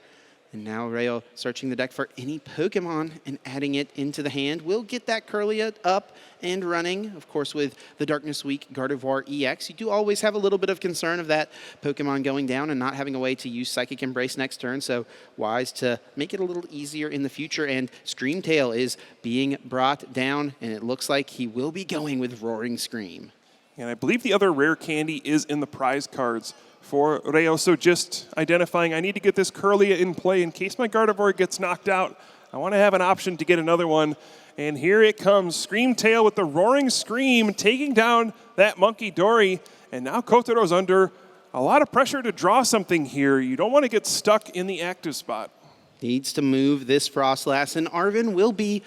And now Reo searching the deck for any Pokemon and adding it into the hand. We'll get that Kirlia up and running. Of course, with the Darkness Week Gardevoir EX, you do always have a little bit of concern of that Pokemon going down and not having a way to use Psychic Embrace next turn. So wise to make it a little easier in the future. And Screamtail is being brought down, and it looks like he will be going with Roaring Scream. And I believe the other rare candy is in the prize cards for Reo. So just identifying, I need to get this Kirlia in play in case my Gardevoir gets knocked out. I want to have an option to get another one. And here it comes, Screamtail with the Roaring Scream, taking down that Monkey Dory. And now Kotaro's under a lot of pressure to draw something here. You don't want to get stuck in the active spot. Needs to move this Frostlass, and Arven will be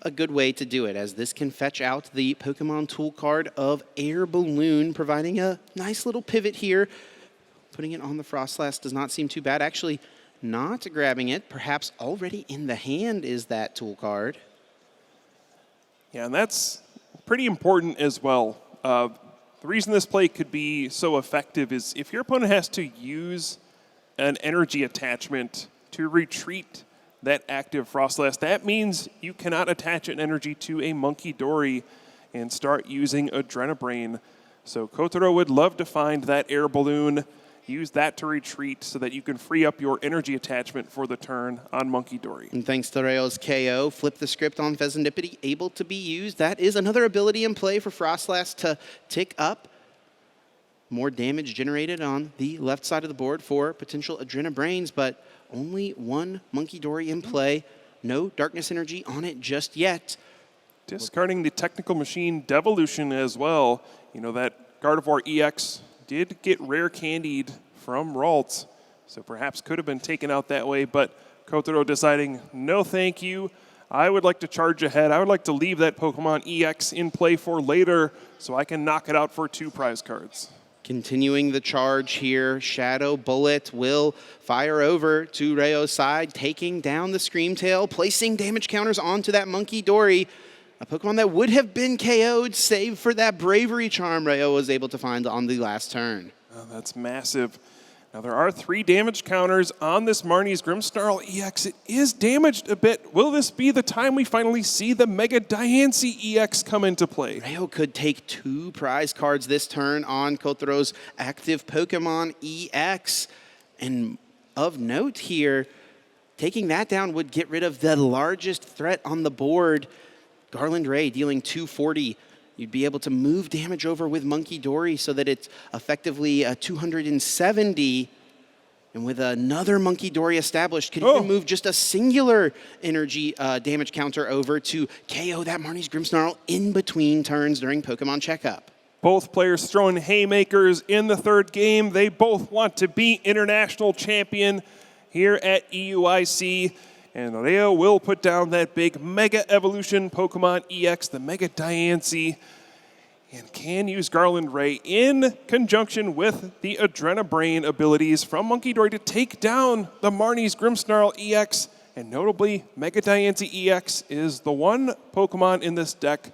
a good way to do it, as this can fetch out the Pokemon tool card of Air Balloon, providing a nice little pivot here. Putting it on the Frostlass does not seem too bad. Actually, not grabbing it, perhaps already in the hand is that tool card. Yeah, and that's pretty important as well. The reason this play could be so effective is if your opponent has to use an energy attachment to retreat that active Frostlass, that means you cannot attach an energy to a Monkey Dory and start using Adrenabrain. So Kotaro would love to find that Air Balloon, use that to retreat so that you can free up your energy attachment for the turn on Monkey Dory. And thanks to Reo's KO, Flip the Script on Pheasantipity able to be used. That is another ability in play for Frostlass to tick up. More damage generated on the left side of the board for potential Adrenabrains, but only one Monkey Dory in play. No Darkness Energy on it just yet. Discarding the Technical Machine Devolution as well. You know, that Gardevoir EX did get rare candied from Ralts, so perhaps could have been taken out that way, but Kotaro deciding, no thank you. I would like to charge ahead. I would like to leave that Pokemon EX in play for later so I can knock it out for 2 prize cards. Continuing the charge here, Shadow Bullet will fire over to Reo's side, taking down the Screamtail, placing damage counters onto that Monkey Dory. A Pokemon that would have been KO'd, save for that Bravery Charm Reo was able to find on the last turn. Oh, that's massive. Now there are 3 damage counters on this Marnie's Grimmsnarl EX. It is damaged a bit. Will this be the time we finally see the Mega Diancie EX come into play? Reo could take 2 prize cards this turn on Kotaro's active Pokemon EX. And of note here, taking that down would get rid of the largest threat on the board. Garland Ray dealing 240. You'd be able to move damage over with Monkey Dory so that it's effectively 270. And with another Monkey Dory established, could even move just a singular energy damage counter over to KO that Marnie's Grimmsnarl in between turns during Pokemon Checkup. Both players throwing haymakers in the third game. They both want to be international champion here at EUIC. And Reo will put down that big Mega Evolution Pokemon EX, the Mega Diancie, and can use Garland Ray in conjunction with the Adrenabrain abilities from Monkey Dory to take down the Marnie's Grimmsnarl EX. And notably, Mega Diancie EX is the one Pokemon in this deck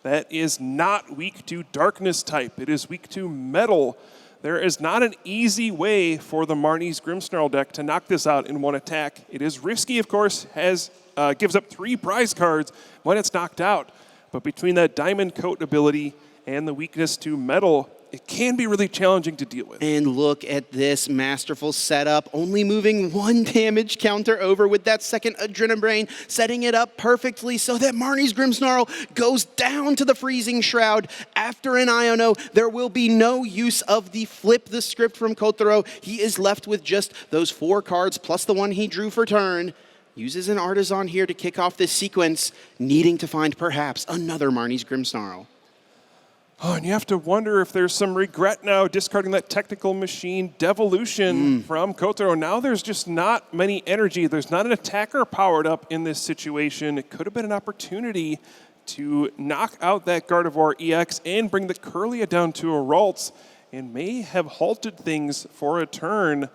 that is not weak to Darkness type. It is weak to Metal. There is not an easy way for the Marnie's Grimmsnarl deck to knock this out in one attack. It is risky, of course, gives up 3 prize cards when it's knocked out. But between that Diamond Coat ability and the weakness to Metal, it can be really challenging to deal with. And look at this masterful setup, only moving 1 damage counter over with that second Adrenabrain, setting it up perfectly so that Marnie's Grimmsnarl goes down to the Freezing Shroud. After an Iono, there will be no use of the Flip the Script from Kotaro. He is left with just those 4 cards plus the one he drew for turn. Uses an Artisan here to kick off this sequence, needing to find perhaps another Marnie's Grimmsnarl. Oh, and you have to wonder if there's some regret now discarding that Technical Machine Devolution from Kotaro. Now there's just not many energy. There's not an attacker powered up in this situation. It could have been an opportunity to knock out that Gardevoir EX and bring the Kirlia down to a Ralts, and may have halted things for a turn.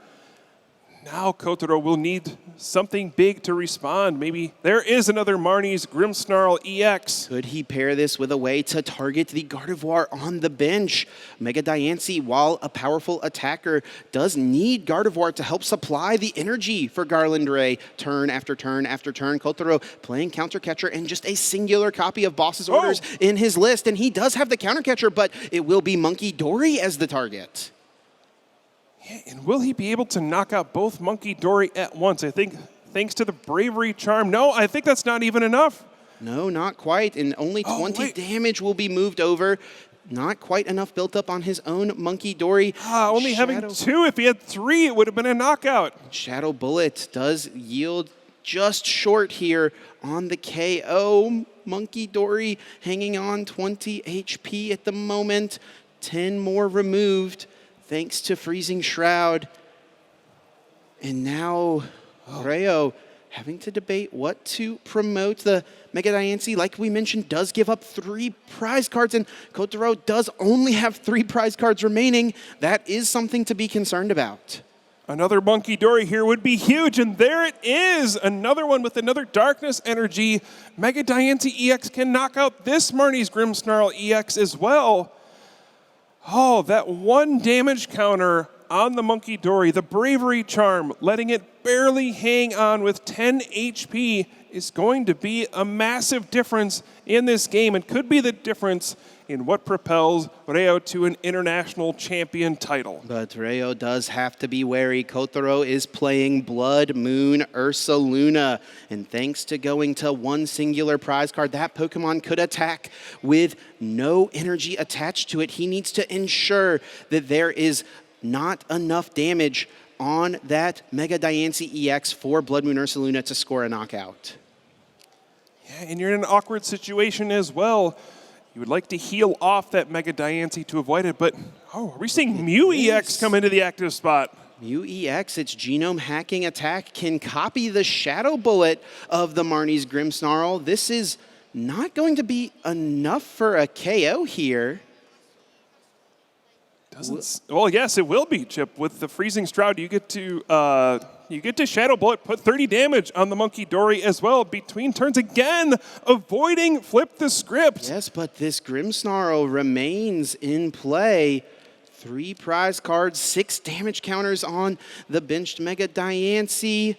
Now Kotaro will need something big to respond. Maybe there is another Marnie's Grimmsnarl EX. Could he pair this with a way to target the Gardevoir on the bench? Mega Diancie, while a powerful attacker, does need Gardevoir to help supply the energy for Garlandray turn after turn after turn. Kotaro playing counter catcher and just a singular copy of Boss's orders in his list. And he does have the counter catcher, but it will be Monkey Dory as the target. Yeah, and will he be able to knock out both Monkey Dory at once? I think thanks to the Bravery Charm. No, I think that's not even enough. No, not quite. And only 20 damage will be moved over. Not quite enough built up on his own Monkey Dory. Only having 2. If he had 3, it would have been a knockout. Shadow Bullet does yield just short here on the KO. Monkey Dory hanging on 20 HP at the moment. 10 more removed thanks to Freezing Shroud. And now Reo having to debate what to promote. The Mega Diancie, like we mentioned, does give up 3 prize cards, and Kotaro does only have 3 prize cards remaining. That is something to be concerned about. Another Monkey Dory here would be huge, and there it is! Another one with another Darkness Energy. Mega Diancie EX can knock out this Marnie's Grimmsnarl EX as well. Oh, that 1 damage counter on the Monkey Dory, the Bravery Charm, letting it barely hang on with 10 HP is going to be a massive difference in this game, and could be the difference in what propels Reo to an international champion title. But Reo does have to be wary. Kotaro is playing Blood Moon Ursaluna, and thanks to going to 1 singular prize card, that Pokemon could attack with no energy attached to it. He needs to ensure that there is not enough damage on that Mega Diancie EX for Blood Moon Ursaluna to score a knockout. Yeah, and you're in an awkward situation as well. You would like to heal off that Mega Diancie to avoid it, but are we seeing Mew EX come into the active spot? Mew EX, its genome hacking attack, can copy the Shadow Bullet of the Marnie's Grimmsnarl. This is not going to be enough for a KO here. Well, yes, it will be, Chip. With the Freezing Shroud, you get to Shadow Bullet, put 30 damage on the Monkey Dory as well between turns again, avoiding Flip the Script. Yes, but this Grimmsnarl remains in play. 3 prize cards, 6 damage counters on the benched Mega Diancie.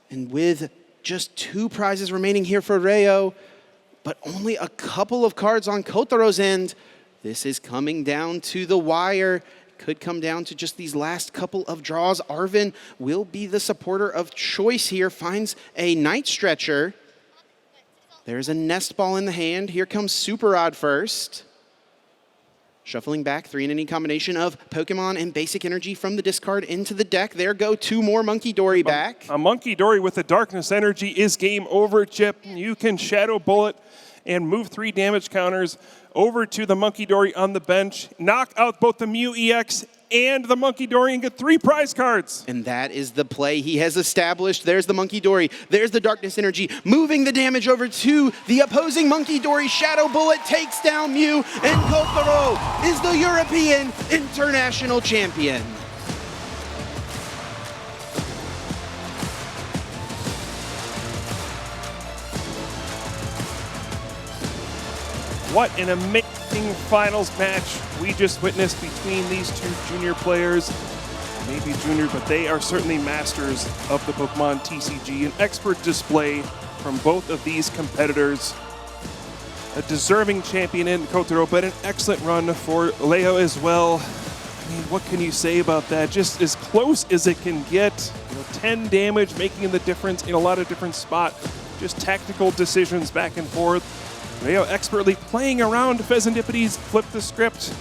And with just 2 prizes remaining here for Reo, but only a couple of cards on Kotaro's end, this is coming down to the wire. Could come down to just these last couple of draws. Arvin will be the supporter of choice here. Finds a Night Stretcher. There's a Nest Ball in the hand. Here comes Super Rod first. Shuffling back 3 in any combination of Pokemon and Basic Energy from the discard into the deck. There go 2 more Monkey Dory back. A Monkey Dory with the Darkness Energy is game over, Chip. You can Shadow Bullet and move 3 damage counters over to the Monkey Dory on the bench, knock out both the Mew EX and the Monkey Dory and get 3 prize cards. And that is the play he has established. There's the Monkey Dory. There's the Darkness Energy. Moving the damage over to the opposing Monkey Dory. Shadow Bullet takes down Mew, and Kotaro is the European International Champion. What an amazing finals match we just witnessed between these 2 junior players. Maybe junior, but they are certainly masters of the Pokemon TCG. An expert display from both of these competitors. A deserving champion in Kotaro, but an excellent run for Reo as well. I mean, what can you say about that? Just as close as it can get. 10 damage, making the difference in a lot of different spots. Just tactical decisions back and forth. Reo expertly playing around Pheasantipodes, flipped the script,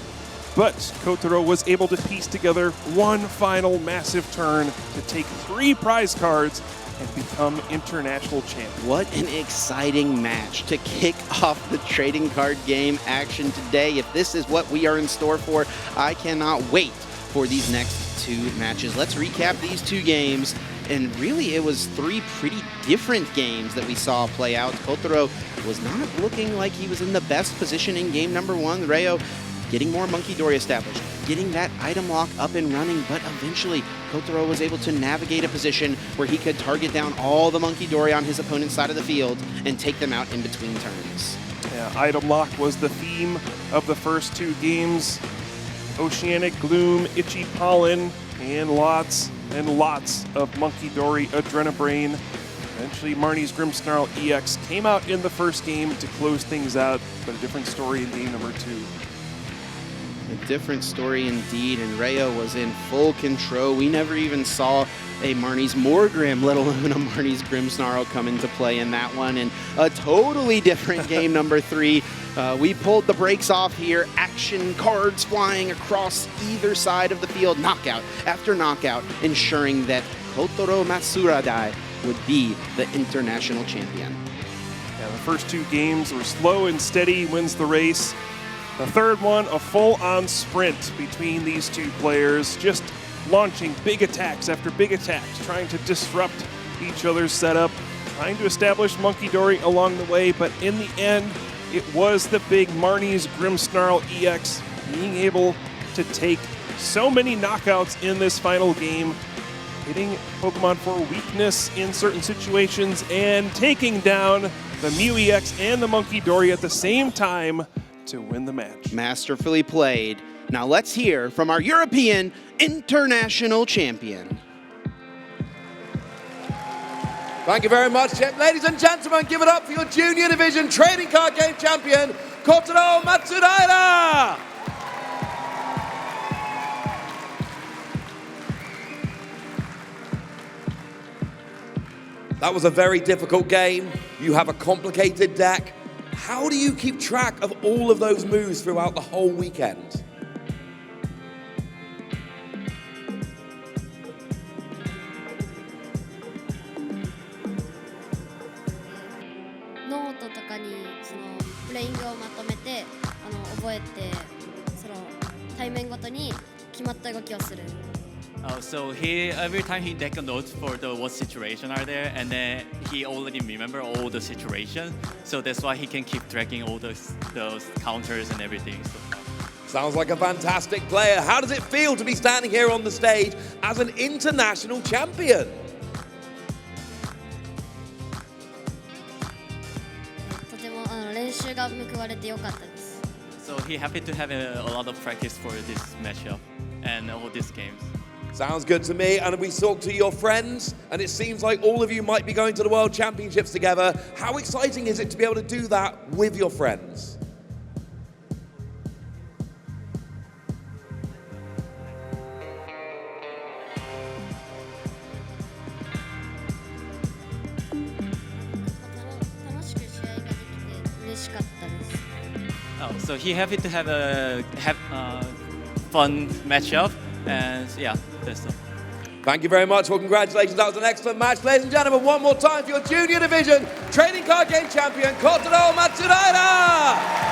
but Kotaro was able to piece together 1 final massive turn to take 3 prize cards and become international champion. What an exciting match to kick off the trading card game action today. If this is what we are in store for, I cannot wait for these next 2 matches. Let's recap these 2 games. And really, it was 3 pretty different games that we saw play out. Koutarou was not looking like he was in the best position in game number 1. Reo getting more Monkey Dory established, getting that item lock up and running, but eventually Koutarou was able to navigate a position where he could target down all the Monkey Dory on his opponent's side of the field and take them out in between turns. Yeah, item lock was the theme of the first 2 games. Oceanic Gloom, Itchy Pollen, and lots of Monkey Dory Adrenabrain. Eventually, Marnie's Grimmsnarl EX came out in the first game to close things out, but a different story in game number 2. A different story indeed, and Reo was in full control. We never even saw a Marnie's Morgrim, let alone a Marnie's Grimmsnarl come into play in that one. And a totally different game number 3. We pulled the brakes off here. Action cards flying across either side of the field, knockout after knockout, ensuring that Koutarou Matsudaira would be the international champion. Yeah, the first 2 games were slow and steady, wins the race. The third one, a full-on sprint between these 2 players, just launching big attacks after big attacks, trying to disrupt each other's setup, trying to establish Monkey Dory along the way, but in the end, it was the big Marnie's Grimmsnarl EX being able to take so many knockouts in this final game, hitting Pokemon for weakness in certain situations and taking down the Mew EX and the Monkey Dory at the same time to win the match. Masterfully played. Now let's hear from our European international champion. Thank you very much, Chip. Ladies and gentlemen, give it up for your Junior Division Trading Card Game Champion, Koutarou Matsudaira! That was a very difficult game. You have a complicated deck. How do you keep track of all of those moves throughout the whole weekend? ノートとかにそのプレイングをまとめて覚えてその対面ごとに決まった動きをする。So he every time he take a note for the what situation are there, and then he already remember all the situation. So that's why he can keep tracking all those counters and everything. So. Sounds like a fantastic player. How does it feel to be standing here on the stage as an international champion? とても練習が報われてよかったです。So he happy to have a lot of practice for this matchup and all these games. Sounds good to me. And we talked to your friends, and it seems like all of you might be going to the World Championships together. How exciting is it to be able to do that with your friends? Oh, so he happy to have a fun matchup, and yeah, that's all. Thank you very much. Well, congratulations. That was an excellent match. Ladies and gentlemen, one more time for your Junior Division Trading Card Game Champion, Koutarou Matsudaira!